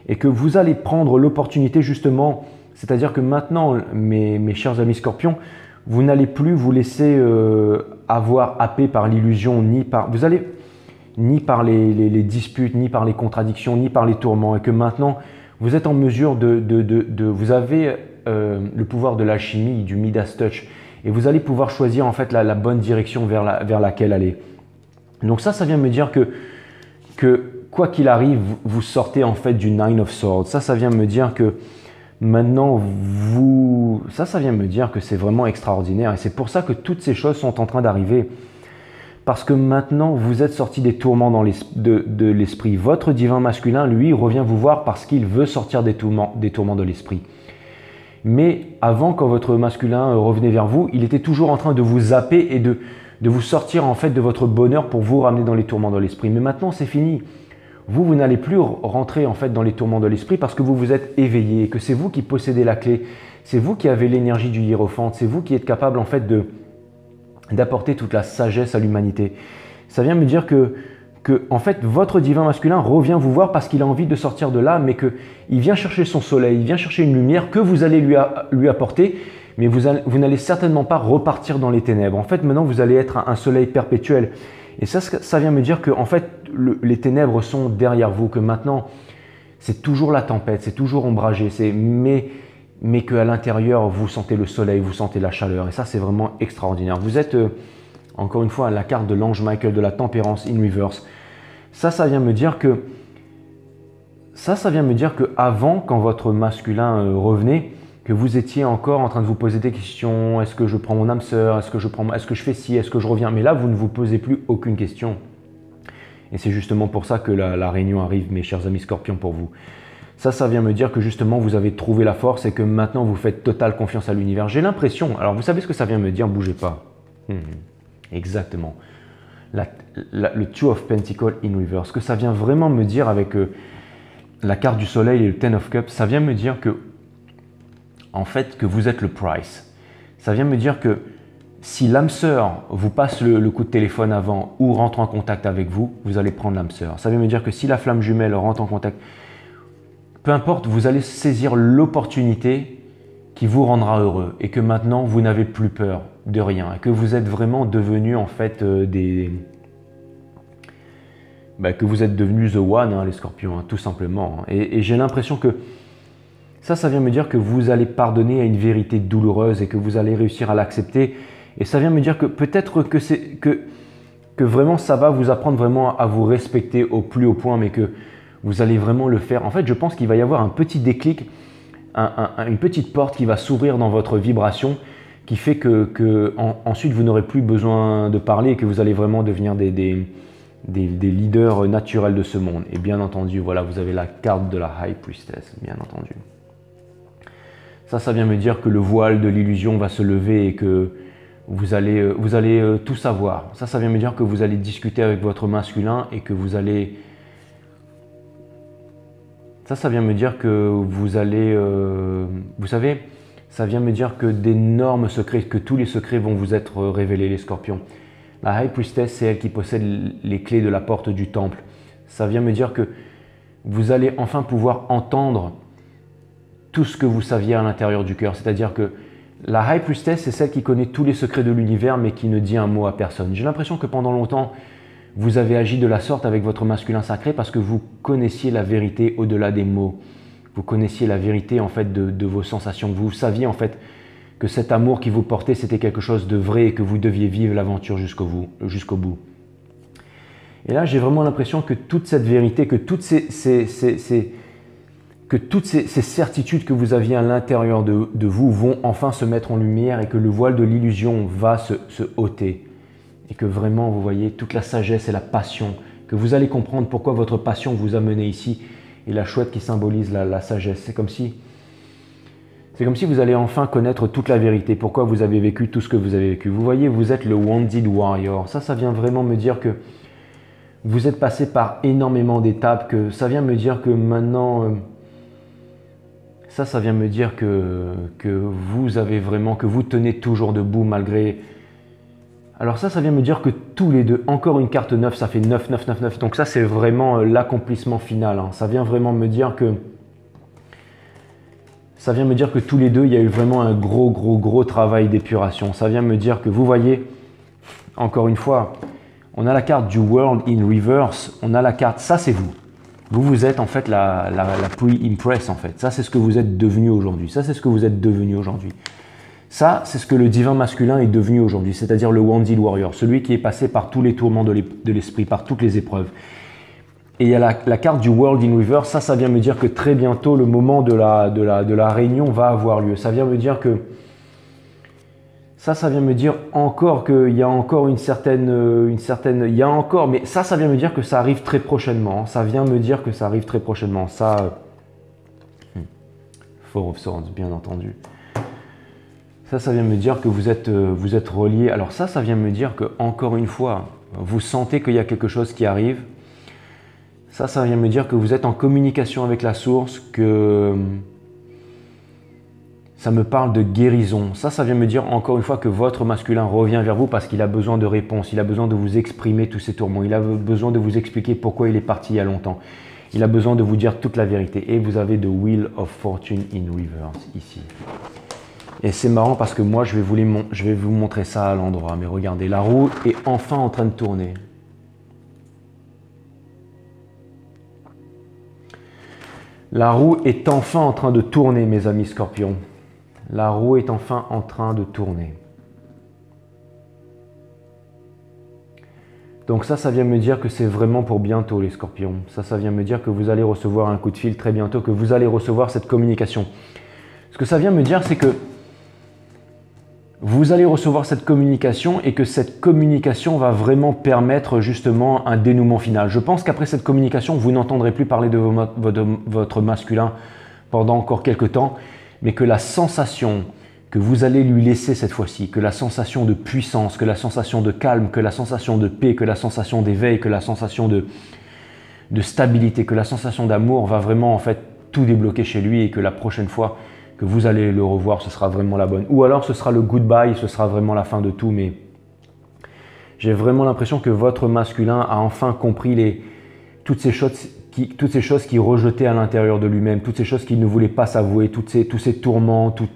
A: et que vous allez prendre l'opportunité justement, c'est-à-dire que maintenant, mes chers amis scorpions, vous n'allez plus vous laisser avoir happé par l'illusion, ni par les disputes, ni par les contradictions, ni par les tourments et que maintenant, vous êtes en mesure vous avez le pouvoir de l'alchimie, du Midas Touch, et vous allez pouvoir choisir en fait la bonne direction vers laquelle aller. Donc ça vient me dire que quoi qu'il arrive, vous sortez en fait du Nine of Swords. Ça vient me dire que maintenant ça vient me dire que c'est vraiment extraordinaire, et c'est pour ça que toutes ces choses sont en train d'arriver. Parce que maintenant, vous êtes sorti des tourments de l'esprit. Votre divin masculin, lui, revient vous voir parce qu'il veut sortir des tourments de l'esprit. Mais avant, quand votre masculin revenait vers vous, il était toujours en train de vous zapper et de vous sortir en fait de votre bonheur pour vous ramener dans les tourments de l'esprit. Mais maintenant, c'est fini. Vous n'allez plus rentrer en fait dans les tourments de l'esprit parce que vous vous êtes éveillé et que c'est vous qui possédez la clé. C'est vous qui avez l'énergie du hiérophante. C'est vous qui êtes capable en fait d'apporter toute la sagesse à l'humanité. Ça vient me dire que en fait, votre divin masculin revient vous voir parce qu'il a envie de sortir de là, mais qu'il vient chercher son soleil, il vient chercher une lumière que vous allez lui apporter, mais vous n'allez certainement pas repartir dans les ténèbres. En fait, maintenant, vous allez être un soleil perpétuel. Et ça vient me dire que en fait, les ténèbres sont derrière vous, que maintenant, c'est toujours la tempête, c'est toujours ombragé, mais qu'à l'intérieur, vous sentez le soleil, vous sentez la chaleur. Et ça, c'est vraiment extraordinaire. Vous êtes, encore une fois, à la carte de l'ange Michael de la tempérance in reverse. Ça vient me dire que avant, quand votre masculin revenait, que vous étiez encore en train de vous poser des questions. Est-ce que je prends mon âme sœur? Est-ce que je fais ci? Est-ce que je reviens? Mais là, vous ne vous posez plus aucune question. Et c'est justement pour ça que la réunion arrive, mes chers amis scorpions, pour vous. Ça vient me dire que justement vous avez trouvé la force et que maintenant vous faites totale confiance à l'univers. J'ai l'impression, alors vous savez ce que ça vient me dire, bougez pas. Exactement. Le Two of Pentacles in reverse. Ce que ça vient vraiment me dire avec la carte du soleil et le Ten of Cups, ça vient me dire que, en fait, que vous êtes le price. Ça vient me dire que si l'âme sœur vous passe le coup de téléphone avant ou rentre en contact avec vous, vous allez prendre l'âme sœur. Ça vient me dire que si la flamme jumelle rentre en contact, peu importe, vous allez saisir l'opportunité qui vous rendra heureux et que maintenant vous n'avez plus peur de rien et que vous êtes vraiment devenu en fait que vous êtes devenu The One, hein, les scorpions, hein, tout simplement. Et j'ai l'impression que ça vient me dire que vous allez pardonner à une vérité douloureuse et que vous allez réussir à l'accepter. Et ça vient me dire que peut-être que vraiment ça va vous apprendre vraiment à vous respecter au plus haut point, mais que vous allez vraiment le faire. En fait, je pense qu'il va y avoir un petit déclic, une petite porte qui va s'ouvrir dans votre vibration, qui fait que ensuite vous n'aurez plus besoin de parler et que vous allez vraiment devenir des leaders naturels de ce monde. Et bien entendu, voilà, vous avez la carte de la High Priestess, bien entendu. Ça vient me dire que le voile de l'illusion va se lever et que vous allez tout savoir. Ça vient me dire que vous allez discuter avec votre masculin et que vous allez... Ça vient me dire que vous allez... vous savez, ça vient me dire que d'énormes secrets, que tous les secrets vont vous être révélés, les scorpions. La High Priestess, c'est elle qui possède les clés de la porte du temple. Ça vient me dire que vous allez enfin pouvoir entendre tout ce que vous saviez à l'intérieur du cœur. C'est-à-dire que la High Priestess, c'est celle qui connaît tous les secrets de l'univers, mais qui ne dit un mot à personne. J'ai l'impression que pendant longtemps, vous avez agi de la sorte avec votre masculin sacré parce que vous connaissiez la vérité au-delà des mots. Vous connaissiez la vérité en fait de vos sensations. Vous saviez en fait que cet amour qui vous portait, c'était quelque chose de vrai et que vous deviez vivre l'aventure jusqu'au bout. Et là, j'ai vraiment l'impression que toute cette vérité, que toutes ces certitudes que vous aviez à l'intérieur de vous vont enfin se mettre en lumière et que le voile de l'illusion va se ôter. Et que vraiment, vous voyez, toute la sagesse et la passion, que vous allez comprendre pourquoi votre passion vous a mené ici. Et la chouette qui symbolise la sagesse. C'est comme si vous allez enfin connaître toute la vérité, pourquoi vous avez vécu tout ce que vous avez vécu. Vous voyez, vous êtes le Wounded Warrior. Ça vient vraiment me dire que vous êtes passé par énormément d'étapes, que ça vient me dire que maintenant, ça vient me dire que vous avez vraiment, que vous tenez toujours debout malgré. Alors ça vient me dire que tous les deux, encore une carte 9, ça fait 9, 9, 9, 9. Donc ça, c'est vraiment l'accomplissement final. Hein. Ça vient vraiment me dire que tous les deux, il y a eu vraiment un gros travail d'épuration. Ça vient me dire que vous voyez, encore une fois, on a la carte du World in Reverse, on a la carte, ça c'est vous. Vous êtes en fait la pre-impress en fait. Ça c'est ce que vous êtes devenu aujourd'hui. Ça c'est ce que vous êtes devenu aujourd'hui. Ça c'est ce que le divin masculin est devenu aujourd'hui, c'est-à-dire le Wounded Warrior, celui qui est passé par tous les tourments de l'esprit, par toutes les épreuves. Et il y a la carte du World in Reverse, ça vient me dire que très bientôt le moment de la réunion va avoir lieu. Ça vient me dire que ça vient me dire encore qu'il y a encore mais ça vient me dire que ça arrive très prochainement. Ça vient me dire que ça arrive très prochainement. Ça, Four of Swords, bien entendu. Ça vient me dire que vous êtes reliés. Alors ça vient me dire que encore une fois, vous sentez qu'il y a quelque chose qui arrive. Ça vient me dire que vous êtes en communication avec la source, que ça me parle de guérison. Ça vient me dire encore une fois que votre masculin revient vers vous parce qu'il a besoin de réponses, il a besoin de vous exprimer tous ses tourments, il a besoin de vous expliquer pourquoi il est parti il y a longtemps. Il a besoin de vous dire toute la vérité. Et vous avez The Wheel of Fortune in Reverse ici. Et c'est marrant parce que moi, je vais vous montrer ça à l'endroit. Mais regardez, la roue est enfin en train de tourner. La roue est enfin en train de tourner, mes amis scorpions. La roue est enfin en train de tourner. Donc ça vient me dire que c'est vraiment pour bientôt, les scorpions. Ça vient me dire que vous allez recevoir un coup de fil très bientôt, que vous allez recevoir cette communication. Ce que ça vient me dire, c'est que vous allez recevoir cette communication et que cette communication va vraiment permettre justement un dénouement final. Je pense qu'après cette communication, vous n'entendrez plus parler de votre masculin pendant encore quelques temps, mais que la sensation que vous allez lui laisser cette fois-ci, que la sensation de puissance, que la sensation de calme, que la sensation de paix, que la sensation d'éveil, que la sensation de stabilité, que la sensation d'amour va vraiment en fait tout débloquer chez lui et que la prochaine fois que vous allez le revoir, ce sera vraiment la bonne. Ou alors ce sera le goodbye, ce sera vraiment la fin de tout, mais j'ai vraiment l'impression que votre masculin a enfin compris toutes ces choses qu'il rejetait à l'intérieur de lui-même, toutes ces choses qu'il ne voulait pas s'avouer, tous ces tourments, tout.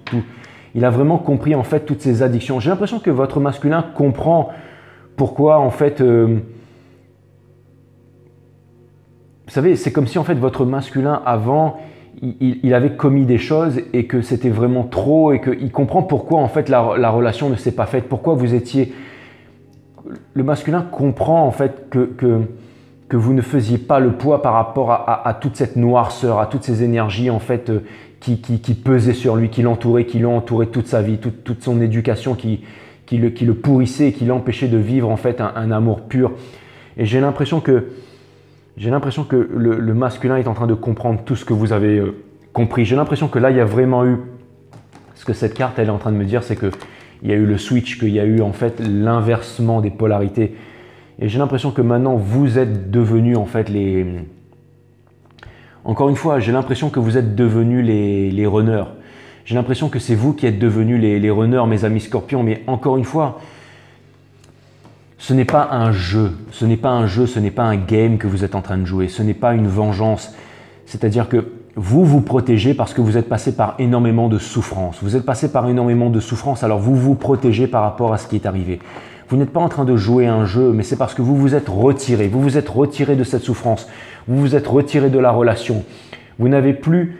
A: Il a vraiment compris en fait toutes ces addictions. J'ai l'impression que votre masculin comprend pourquoi en fait, vous savez, c'est comme si en fait votre masculin avant, il avait commis des choses et que c'était vraiment trop et qu'il comprend pourquoi en fait la relation ne s'est pas faite, pourquoi vous étiez. Le masculin comprend en fait que vous ne faisiez pas le poids par rapport à toute cette noirceur, à toutes ces énergies en fait qui pesaient sur lui, qui l'ont entouré toute sa vie, toute son éducation qui le pourrissait et qui l'empêchait de vivre en fait un amour pur. Et j'ai l'impression que le masculin est en train de comprendre tout ce que vous avez compris. J'ai l'impression que là, il y a vraiment eu, ce que cette carte elle est en train de me dire, c'est qu'il y a eu le switch, qu'il y a eu en fait l'inversement des polarités. Et j'ai l'impression que maintenant, vous êtes devenus en fait les... Encore une fois, j'ai l'impression que vous êtes devenus les runners. J'ai l'impression que c'est vous qui êtes devenus les runners, mes amis scorpions. Mais encore une fois, ce n'est pas un jeu, ce n'est pas un game que vous êtes en train de jouer, ce n'est pas une vengeance. C'est-à-dire que vous vous protégez parce que vous êtes passé par énormément de souffrance. Vous êtes passé par énormément de souffrance, alors vous vous protégez par rapport à ce qui est arrivé. Vous n'êtes pas en train de jouer un jeu, mais c'est parce que vous vous êtes retiré. Vous vous êtes retiré de cette souffrance. Vous vous êtes retiré de la relation. Vous n'avez plus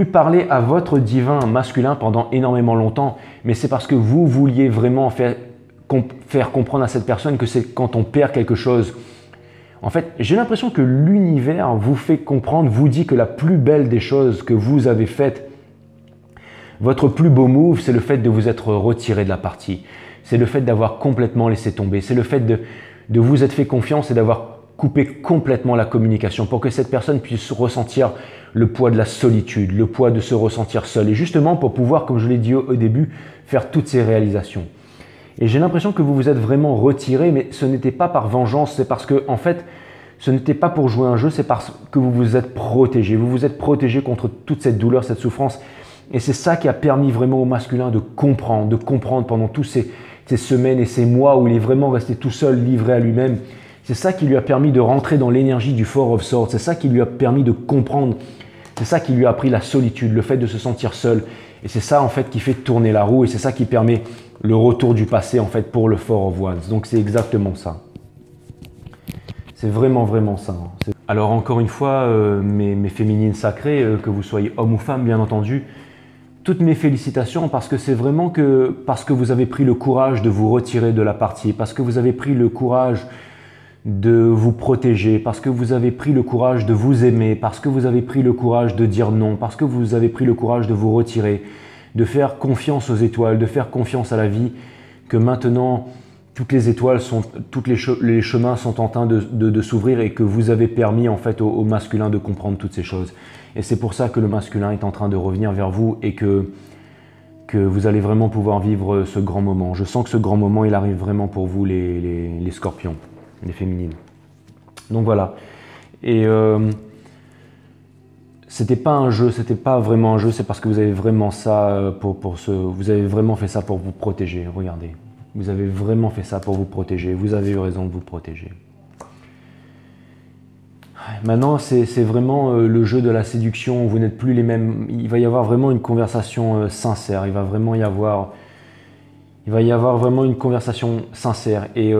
A: parlé à votre divin masculin pendant énormément longtemps, mais c'est parce que vous vouliez vraiment faire comprendre à cette personne que c'est quand on perd quelque chose, En fait, j'ai l'impression que l'univers vous fait comprendre, vous dit que la plus belle des choses que vous avez faites, votre plus beau move, c'est le fait de vous être retiré de la partie. C'est le fait d'avoir complètement laissé tomber. C'est le fait de vous être fait confiance et d'avoir coupé complètement la communication pour que cette personne puisse ressentir le poids de la solitude, le poids de se ressentir seul. Et justement pour pouvoir, comme je l'ai dit au début, faire toutes ces réalisations. Et j'ai l'impression que vous vous êtes vraiment retiré, mais ce n'était pas par vengeance, c'est parce que, en fait, ce n'était pas pour jouer un jeu, c'est parce que vous vous êtes protégé. Vous vous êtes protégé contre toute cette douleur, cette souffrance. Et c'est ça qui a permis vraiment au masculin de comprendre pendant tous ces semaines et ces mois où il est vraiment resté tout seul, livré à lui-même. C'est ça qui lui a permis de rentrer dans l'énergie du Four of Swords. C'est ça qui lui a permis de comprendre. C'est ça qui lui a appris la solitude, le fait de se sentir seul. Et c'est ça, en fait, qui fait tourner la roue. Et c'est ça qui permet le retour du passé, en fait, pour le Four of Wands. Donc, c'est exactement ça. C'est vraiment, vraiment ça. Alors, encore une fois, mes féminines sacrées, que vous soyez homme ou femme, bien entendu, toutes mes félicitations parce que c'est vraiment parce que vous avez pris le courage de vous retirer de la partie, parce que vous avez pris le courage de vous protéger, parce que vous avez pris le courage de vous aimer, parce que vous avez pris le courage de dire non, parce que vous avez pris le courage de vous retirer, de faire confiance aux étoiles, de faire confiance à la vie, que maintenant toutes les étoiles les chemins sont en train de s'ouvrir et que vous avez permis en fait au masculin de comprendre toutes ces choses. Et c'est pour ça que le masculin est en train de revenir vers vous et que vous allez vraiment pouvoir vivre ce grand moment. Je sens que ce grand moment, il arrive vraiment pour vous les scorpions, les féminines. Donc voilà. Et c'était pas un jeu, c'était pas vraiment un jeu, c'est parce que vous avez vraiment ça vous avez vraiment fait ça pour vous protéger. Regardez. Vous avez vraiment fait ça pour vous protéger. Vous avez eu raison de vous protéger. Maintenant, c'est vraiment le jeu de la séduction. Vous n'êtes plus les mêmes. Il va y avoir vraiment une conversation sincère. Il va y avoir vraiment une conversation sincère. Et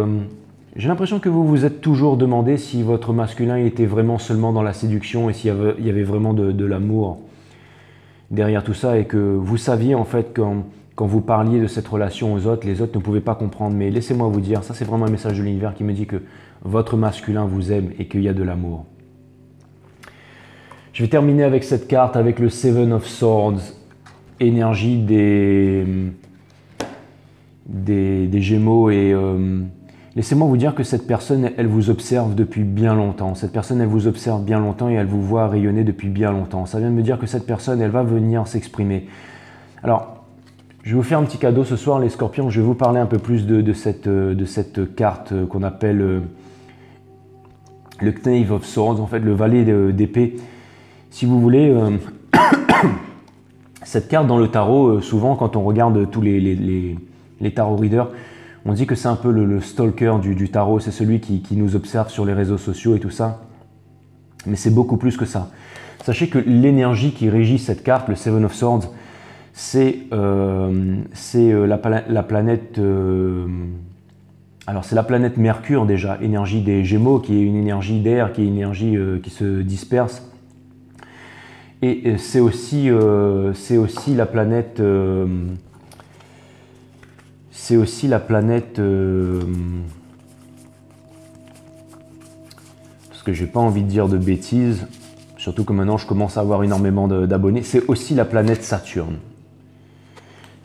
A: j'ai l'impression que vous vous êtes toujours demandé si votre masculin était vraiment seulement dans la séduction et s'il y avait vraiment de l'amour derrière tout ça et que vous saviez en fait quand vous parliez de cette relation aux autres, les autres ne pouvaient pas comprendre. Mais laissez-moi vous dire, ça c'est vraiment un message de l'univers qui me dit que votre masculin vous aime et qu'il y a de l'amour. Je vais terminer avec cette carte, avec le Seven of Swords, énergie des Gémeaux. Et laissez-moi vous dire que cette personne, elle vous observe depuis bien longtemps. Cette personne, elle vous observe bien longtemps et elle vous voit rayonner depuis bien longtemps. Ça vient de me dire que cette personne, elle va venir s'exprimer. Alors, je vais vous faire un petit cadeau ce soir, les scorpions. Je vais vous parler un peu plus de cette carte qu'on appelle le Knave of Swords, en fait, le valet d'épée. Si vous voulez, cette carte dans le tarot, souvent quand on regarde tous les tarot readers, on dit que c'est un peu le stalker du tarot, c'est celui qui nous observe sur les réseaux sociaux et tout ça. Mais c'est beaucoup plus que ça. Sachez que l'énergie qui régit cette carte, le Seven of Swords, c'est la planète... alors c'est la planète Mercure déjà, énergie des Gémeaux, qui est une énergie d'air, qui est une énergie qui se disperse. Et c'est aussi la planète... c'est aussi la planète... parce que j'ai pas envie de dire de bêtises, surtout que maintenant je commence à avoir énormément d'abonnés, c'est aussi la planète Saturne.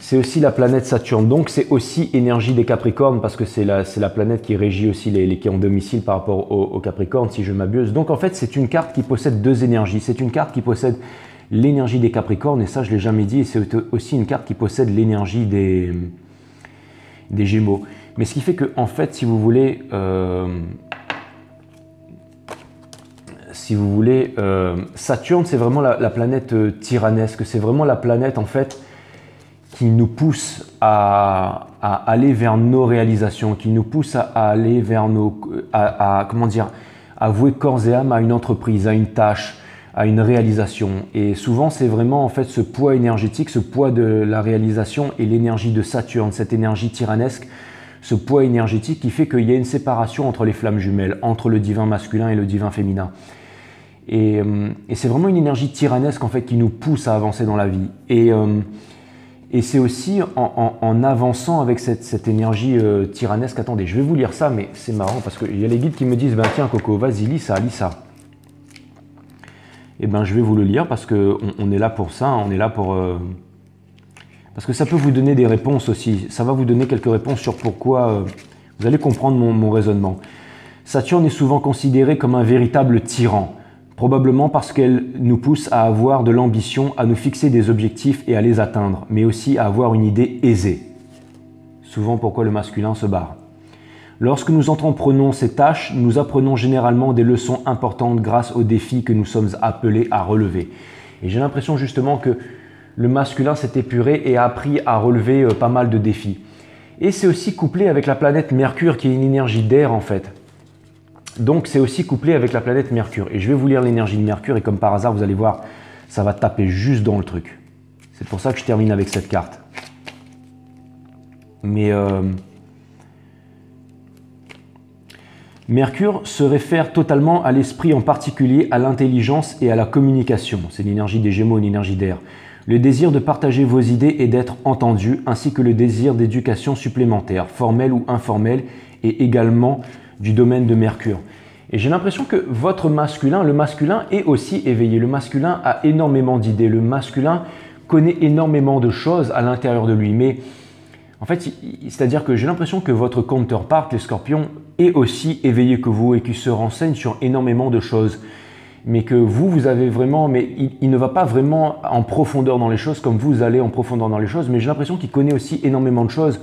A: C'est aussi la planète Saturne, donc c'est aussi énergie des Capricornes parce que c'est la planète qui régit aussi qui est en domicile par rapport aux Capricornes si je m'abuse. Donc en fait c'est une carte qui possède deux énergies. C'est une carte qui possède l'énergie des Capricornes et ça je ne l'ai jamais dit. Et c'est aussi une carte qui possède l'énergie des Gémeaux. Mais ce qui fait que en fait si vous voulez Saturne c'est vraiment la planète tyrannesque. C'est vraiment la planète en fait qui nous pousse à aller vers nos réalisations, qui nous pousse à aller vers comment dire, à vouer corps et âme à une entreprise, à une tâche, à une réalisation. Et souvent, c'est vraiment en fait ce poids énergétique, ce poids de la réalisation et l'énergie de Saturne, cette énergie tyrannesque, ce poids énergétique qui fait qu'il y a une séparation entre les flammes jumelles, entre le divin masculin et le divin féminin. Et c'est vraiment une énergie tyrannesque en fait qui nous pousse à avancer dans la vie. Et Et c'est aussi en avançant avec cette énergie tyrannesque. Attendez, je vais vous lire ça, mais c'est marrant parce qu'il y a les guides qui me disent, ben tiens Coco, vas-y, lis ça, lis ça. Et ben je vais vous le lire parce qu'on est là pour ça, on est là pour... parce que ça peut vous donner des réponses aussi, ça va vous donner quelques réponses sur pourquoi... vous allez comprendre mon raisonnement. Saturne est souvent considérée comme un véritable tyran. Probablement parce qu'elle nous pousse à avoir de l'ambition, à nous fixer des objectifs et à les atteindre, mais aussi à avoir une idée aisée. Souvent pourquoi le masculin se barre. Lorsque nous entreprenons ces tâches, nous apprenons généralement des leçons importantes grâce aux défis que nous sommes appelés à relever. Et j'ai l'impression justement que le masculin s'est épuré et a appris à relever pas mal de défis. Et c'est aussi couplé avec la planète Mercure qui est une énergie d'air en fait. Donc c'est aussi couplé avec la planète Mercure. Et je vais vous lire l'énergie de Mercure et comme par hasard, vous allez voir, ça va taper juste dans le truc. C'est pour ça que je termine avec cette carte. Mais Mercure se réfère totalement à l'esprit, en particulier à l'intelligence et à la communication. C'est l'énergie des Gémeaux, une énergie d'air. Le désir de partager vos idées et d'être entendu, ainsi que le désir d'éducation supplémentaire, formelle ou informelle, et également du domaine de Mercure. Et j'ai l'impression que votre masculin, le masculin est aussi éveillé. Le masculin a énormément d'idées. Le masculin connaît énormément de choses à l'intérieur de lui. Mais en fait, c'est-à-dire que j'ai l'impression que votre counterpart, les scorpions, est aussi éveillé que vous et qui se renseigne sur énormément de choses. Mais que vous avez vraiment, mais il ne va pas vraiment en profondeur dans les choses comme vous allez en profondeur dans les choses. Mais j'ai l'impression qu'il connaît aussi énormément de choses.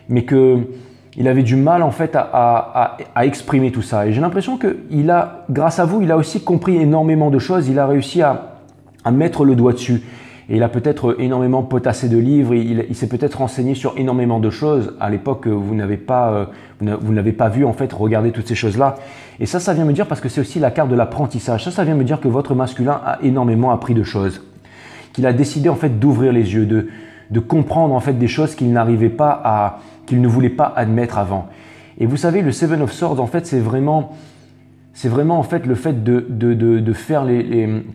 A: Mais que il avait du mal en fait à exprimer tout ça. Et j'ai l'impression que grâce à vous, il a aussi compris énormément de choses. Il a réussi à mettre le doigt dessus. Et il a peut-être énormément potassé de livres. Il s'est peut-être renseigné sur énormément de choses à l'époque que vous n'avez pas vu en fait regarder toutes ces choses-là. Et ça vient me dire, parce que c'est aussi la carte de l'apprentissage. Ça vient me dire que votre masculin a énormément appris de choses. Qu'il a décidé en fait d'ouvrir les yeux, de comprendre en fait des choses qu'il n'arrivait pas qu'il ne voulait pas admettre avant. Et vous savez, le Seven of Swords, en fait, c'est vraiment en fait le fait de faire les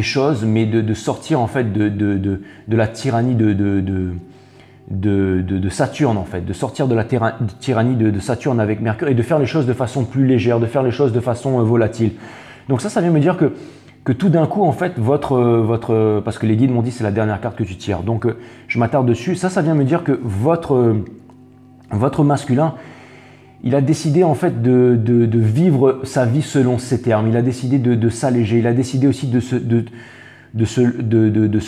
A: choses, mais de sortir en fait de la tyrannie de Saturne en fait, de sortir de la tyrannie de Saturne avec Mercure et de faire les choses de façon plus légère, de faire les choses de façon volatile. Donc ça vient me dire que tout d'un coup, en fait, parce que les guides m'ont dit c'est la dernière carte que tu tires, donc je m'attarde dessus, ça vient me dire que votre masculin, il a décidé en fait de vivre sa vie selon ses termes, il a décidé de s'alléger, il a décidé aussi de se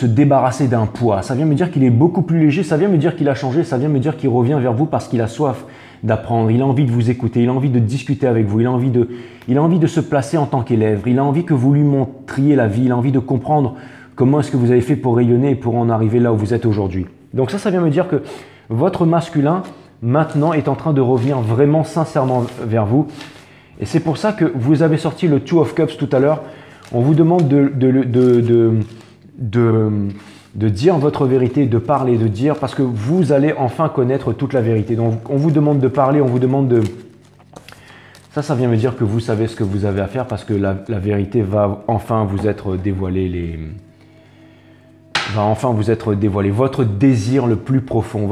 A: débarrasser d'un poids. Ça vient me dire qu'il est beaucoup plus léger, ça vient me dire qu'il a changé, ça vient me dire qu'il revient vers vous parce qu'il a soif d'apprendre, il a envie de vous écouter, il a envie de discuter avec vous, il a envie de se placer en tant qu'élève, il a envie que vous lui montriez la vie, il a envie de comprendre comment est-ce que vous avez fait pour rayonner et pour en arriver là où vous êtes aujourd'hui. Donc ça vient me dire que votre masculin, maintenant, est en train de revenir vraiment sincèrement vers vous. Et c'est pour ça que vous avez sorti le Two of Cups tout à l'heure. On vous demande de dire votre vérité, de parler, de dire, parce que vous allez enfin connaître toute la vérité. Donc, on vous demande de parler, on vous demande de... Ça vient me dire que vous savez ce que vous avez à faire parce que la vérité va enfin vous être dévoilée. Votre désir le plus profond,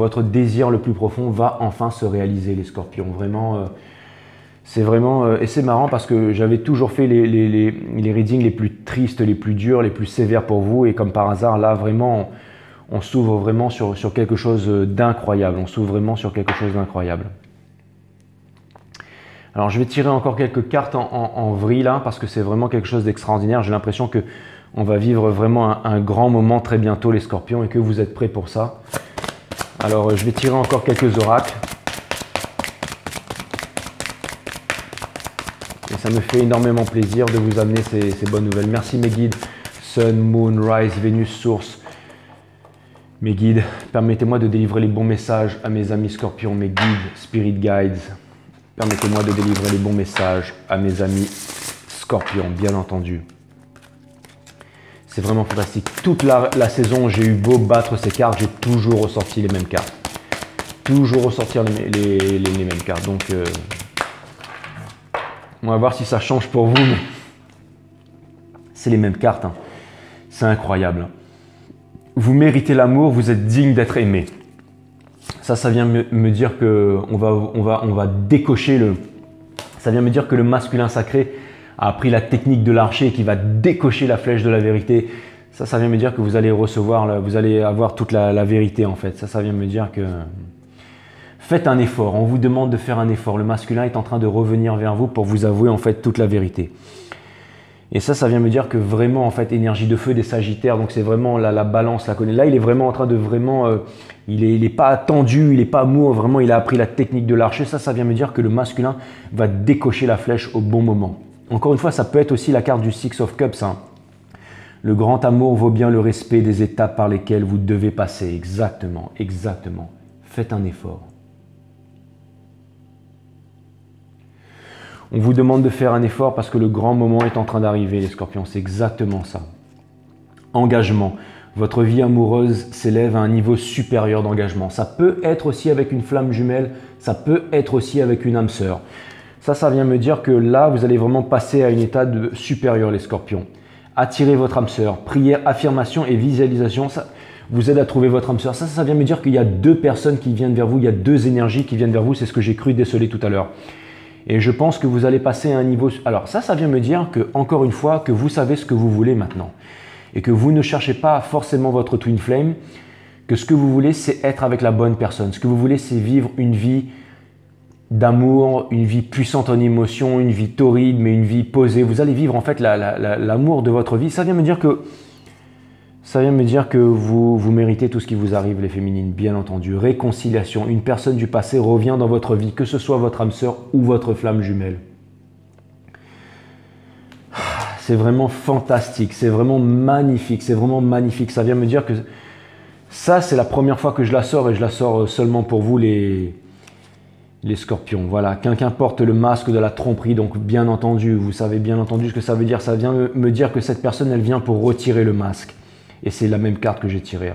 A: va enfin se réaliser, les scorpions. Vraiment, c'est vraiment... et c'est marrant parce que j'avais toujours fait les readings les plus tristes, les plus durs, les plus sévères pour vous. Et comme par hasard, là, vraiment, on s'ouvre vraiment sur quelque chose d'incroyable. Alors, je vais tirer encore quelques cartes en vrille, là, parce que c'est vraiment quelque chose d'extraordinaire. J'ai l'impression que on va vivre vraiment un grand moment très bientôt, les scorpions, et que vous êtes prêts pour ça. Alors, je vais tirer encore quelques oracles. Et ça me fait énormément plaisir de vous amener ces bonnes nouvelles. Merci mes guides, Sun, Moon, Rise, Vénus, Source. Mes guides, permettez-moi de délivrer les bons messages à mes amis scorpions, mes guides, Spirit Guides. Permettez-moi de délivrer les bons messages à mes amis scorpions, bien entendu. C'est vraiment fantastique. Toute la saison, j'ai eu beau battre ces cartes, j'ai toujours ressorti les mêmes cartes. Toujours ressortir les mêmes cartes. Donc, on va voir si ça change pour vous. Mais c'est les mêmes cartes. Hein. C'est incroyable. vous méritez l'amour, vous êtes digne d'être aimé. Ça vient me dire que on va décocher le... Ça vient me dire que le masculin sacré a appris la technique de l'archer qui va décocher la flèche de la vérité. Ça vient me dire que vous allez recevoir, vous allez avoir toute la vérité en fait. Ça vient me dire que... Faites un effort, on vous demande de faire un effort. Le masculin est en train de revenir vers vous pour vous avouer en fait toute la vérité. Et ça vient me dire que vraiment en fait, énergie de feu des sagittaires, donc c'est vraiment la balance, la connaît. Là, il est vraiment en train de vraiment... il n'est pas tendu, il n'est pas mou, vraiment il a appris la technique de l'archer. Ça vient me dire que le masculin va décocher la flèche au bon moment. Encore une fois, ça peut être aussi la carte du Six of Cups. Hein. Le grand amour vaut bien le respect des étapes par lesquelles vous devez passer. Exactement, exactement. Faites un effort. On vous demande de faire un effort parce que le grand moment est en train d'arriver, les scorpions. C'est exactement ça. Engagement. Votre vie amoureuse s'élève à un niveau supérieur d'engagement. Ça peut être aussi avec une flamme jumelle, ça peut être aussi avec une âme sœur. Ça vient me dire que là, vous allez vraiment passer à une étape supérieure, les scorpions. Attirez votre âme sœur. Prière, affirmation et visualisation, ça vous aide à trouver votre âme sœur. Ça vient me dire qu'il y a deux personnes qui viennent vers vous, il y a deux énergies qui viennent vers vous. C'est ce que j'ai cru déceler tout à l'heure. Et je pense que vous allez passer à un niveau... Alors ça vient me dire que, encore une fois, que vous savez ce que vous voulez maintenant. Et que vous ne cherchez pas forcément votre twin flame, que ce que vous voulez, c'est être avec la bonne personne. Ce que vous voulez, c'est vivre une vie d'amour, une vie puissante en émotion, une vie torride, mais une vie posée. Vous allez vivre en fait l'amour de votre vie. Ça vient me dire que vous méritez tout ce qui vous arrive, les féminines, bien entendu. Réconciliation. Une personne du passé revient dans votre vie, que ce soit votre âme sœur ou votre flamme jumelle. C'est vraiment fantastique, c'est vraiment magnifique, c'est vraiment magnifique. Ça vient me dire que ça, c'est la première fois que je la sors et je la sors seulement pour vous, les scorpions. Voilà, quelqu'un porte le masque de la tromperie, donc bien entendu, vous savez bien entendu ce que ça veut dire. Ça vient me dire que cette personne, elle vient pour retirer le masque. Et c'est la même carte que j'ai tirée.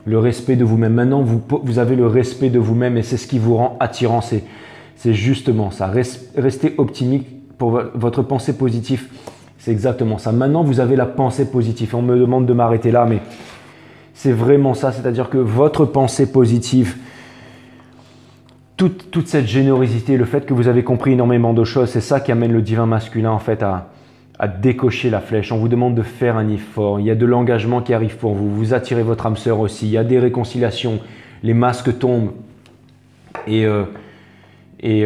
A: Le respect de vous-même. Maintenant, vous avez le respect de vous-même et c'est ce qui vous rend attirant. C'est justement ça. Restez optimiste pour votre pensée positive. C'est exactement ça. Maintenant, vous avez la pensée positive. On me demande de m'arrêter là, mais c'est vraiment ça. C'est-à-dire que votre pensée positive, toute cette générosité, le fait que vous avez compris énormément de choses, c'est ça qui amène le divin masculin en fait à décocher la flèche. On vous demande de faire un effort. Il y a de l'engagement qui arrive pour vous. Vous attirez votre âme sœur aussi. Il y a des réconciliations. Les masques tombent. Et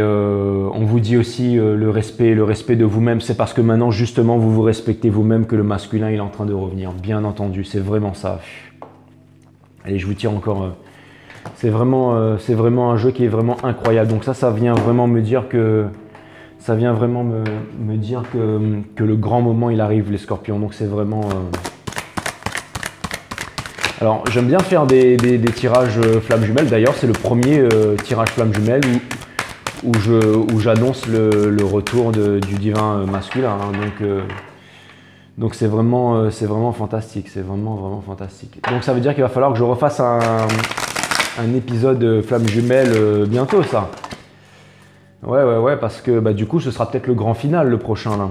A: on vous dit aussi le respect de vous-même. C'est parce que maintenant, justement, vous vous respectez vous-même que le masculin il est en train de revenir. Bien entendu, c'est vraiment ça. Allez, je vous tire encore. C'est vraiment un jeu qui est vraiment incroyable. Donc ça vient vraiment me dire que... Ça vient vraiment me dire que le grand moment, il arrive, les scorpions. Donc, c'est vraiment... Alors, j'aime bien faire des tirages flammes jumelles. D'ailleurs, c'est le premier tirage flamme jumelle où j'annonce le retour du divin masculin. Hein. Donc, c'est vraiment fantastique. C'est vraiment fantastique. Donc, ça veut dire qu'il va falloir que je refasse un épisode flamme jumelle bientôt, ça. Ouais, parce que du coup, ce sera peut-être le grand final, le prochain, là.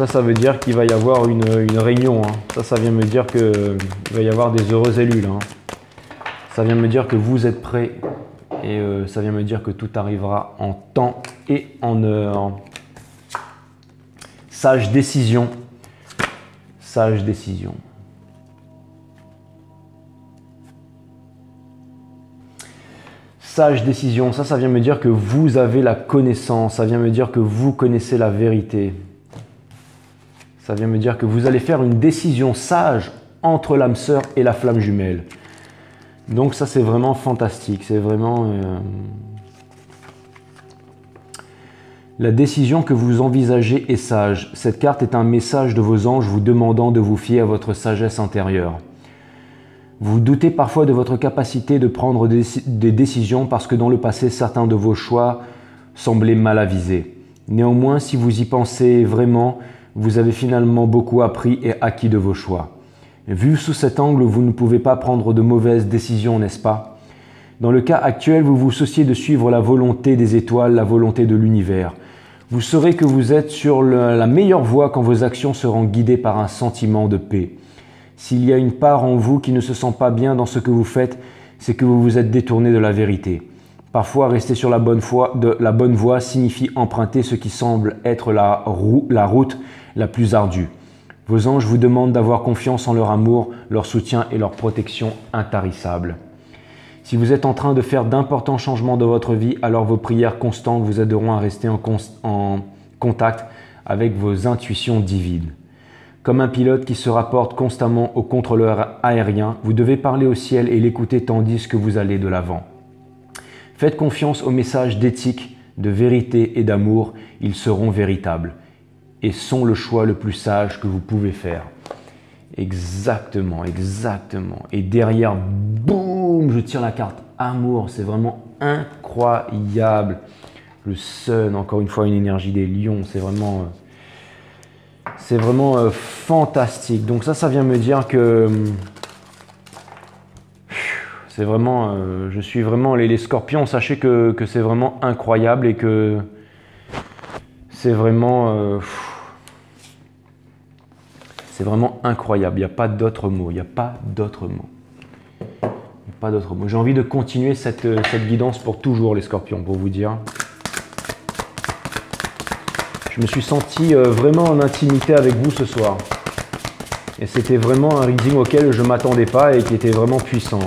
A: Ça veut dire qu'il va y avoir une réunion. Hein. Ça vient me dire qu'il va y avoir des heureux élus, là. Hein. Ça vient me dire que vous êtes prêts. Et ça vient me dire que tout arrivera en temps et en heure. Sage décision. Sage décision. Sage décision, ça vient me dire que vous avez la connaissance, ça vient me dire que vous connaissez la vérité. Ça vient me dire que vous allez faire une décision sage entre l'âme sœur et la flamme jumelle. Donc ça c'est vraiment fantastique, c'est vraiment... La décision que vous envisagez est sage. Cette carte est un message de vos anges vous demandant de vous fier à votre sagesse intérieure. Vous doutez parfois de votre capacité de prendre des décisions parce que dans le passé, certains de vos choix semblaient mal avisés. Néanmoins, si vous y pensez vraiment, vous avez finalement beaucoup appris et acquis de vos choix. Vu sous cet angle, vous ne pouvez pas prendre de mauvaises décisions, n'est-ce pas? Dans le cas actuel, vous vous souciez de suivre la volonté des étoiles, la volonté de l'univers. Vous saurez que vous êtes sur la meilleure voie quand vos actions seront guidées par un sentiment de paix. S'il y a une part en vous qui ne se sent pas bien dans ce que vous faites, c'est que vous vous êtes détourné de la vérité. Parfois, rester sur la bonne voie signifie emprunter ce qui semble être la route la plus ardue. Vos anges vous demandent d'avoir confiance en leur amour, leur soutien et leur protection intarissable. Si vous êtes en train de faire d'importants changements dans votre vie, alors vos prières constantes vous aideront à rester en contact avec vos intuitions divines. Comme un pilote qui se rapporte constamment au contrôleur aérien, vous devez parler au ciel et l'écouter tandis que vous allez de l'avant. Faites confiance aux messages d'éthique, de vérité et d'amour, ils seront véritables et sont le choix le plus sage que vous pouvez faire. Exactement, exactement. Et derrière, boum, je tire la carte amour, c'est vraiment incroyable. Le sun, encore une fois, une énergie des lions, c'est vraiment fantastique. Donc ça vient me dire que c'est vraiment, je suis vraiment les scorpions, sachez que c'est vraiment incroyable et que c'est vraiment incroyable. Il n'y a pas d'autre mot, il n'y a pas d'autre mot. Pas d'autre mot. J'ai envie de continuer cette guidance pour toujours les scorpions, pour vous dire. Je me suis senti vraiment en intimité avec vous ce soir. Et c'était vraiment un reading auquel je ne m'attendais pas et qui était vraiment puissant.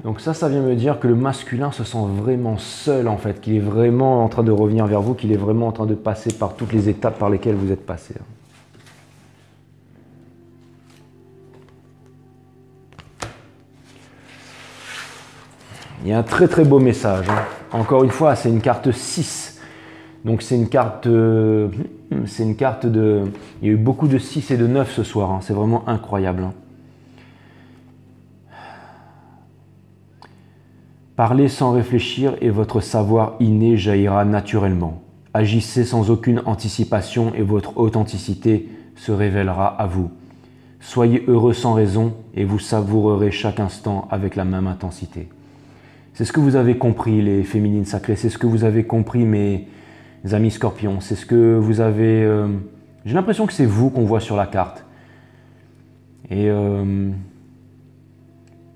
A: Donc ça vient me dire que le masculin se sent vraiment seul en fait, qu'il est vraiment en train de revenir vers vous, qu'il est vraiment en train de passer par toutes les étapes par lesquelles vous êtes passé. Il y a un très très beau message. Encore une fois, c'est une carte 6. Donc c'est une carte de... Il y a eu beaucoup de 6 et de 9 ce soir. C'est vraiment incroyable. Parlez sans réfléchir et votre savoir inné jaillira naturellement. Agissez sans aucune anticipation et votre authenticité se révélera à vous. Soyez heureux sans raison et vous savourerez chaque instant avec la même intensité. C'est ce que vous avez compris, les féminines sacrées. C'est ce que vous avez compris, mes amis scorpions. C'est ce que vous avez... J'ai l'impression que c'est vous qu'on voit sur la carte. Et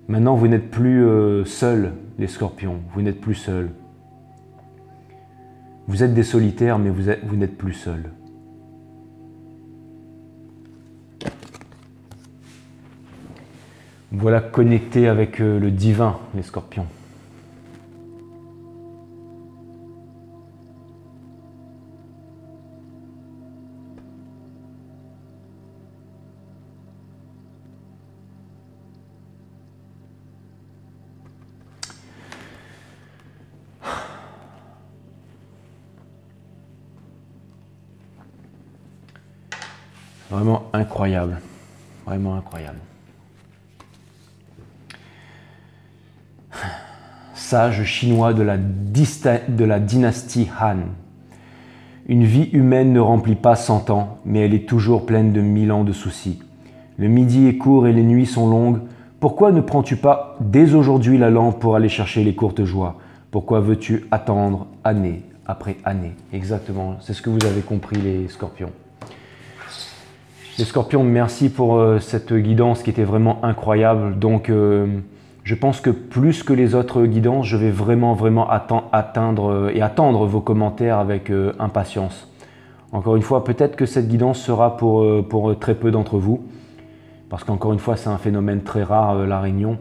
A: maintenant, vous n'êtes plus seuls, les scorpions. Vous n'êtes plus seuls. Vous êtes des solitaires, mais vous n'êtes plus seuls. Voilà, connectés avec le divin, les scorpions. Vraiment incroyable. Vraiment incroyable. Sage chinois de la dynastie Han. Une vie humaine ne remplit pas 100 ans, mais elle est toujours pleine de 1000 ans de soucis. Le midi est court et les nuits sont longues. Pourquoi ne prends-tu pas dès aujourd'hui la lampe pour aller chercher les courtes joies? Pourquoi veux-tu attendre année après année? Exactement, c'est ce que vous avez compris les scorpions. Les scorpions, merci pour cette guidance qui était vraiment incroyable. Donc, je pense que plus que les autres guidances, je vais vraiment attendre vos commentaires avec impatience. Encore une fois, peut-être que cette guidance sera pour très peu d'entre vous, parce qu'encore une fois, c'est un phénomène très rare, la réunion.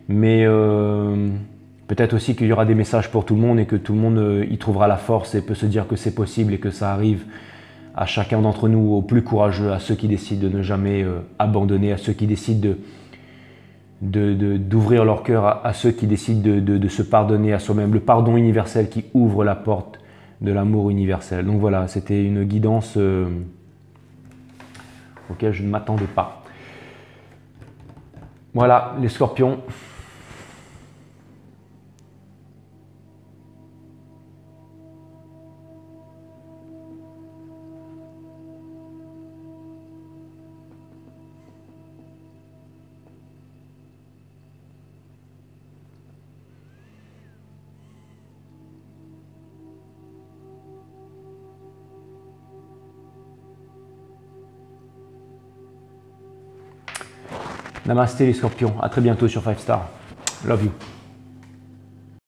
A: Mais peut-être aussi qu'il y aura des messages pour tout le monde et que tout le monde y trouvera la force et peut se dire que c'est possible et que ça arrive à chacun d'entre nous, aux plus courageux, à ceux qui décident de ne jamais abandonner, à ceux qui décident d'ouvrir leur cœur, à ceux qui décident de se pardonner à soi-même, le pardon universel qui ouvre la porte de l'amour universel. Donc voilà, c'était une guidance auquel je ne m'attendais pas. Voilà, les scorpions. Namasté les scorpions, à très bientôt sur 5 Star. Love you.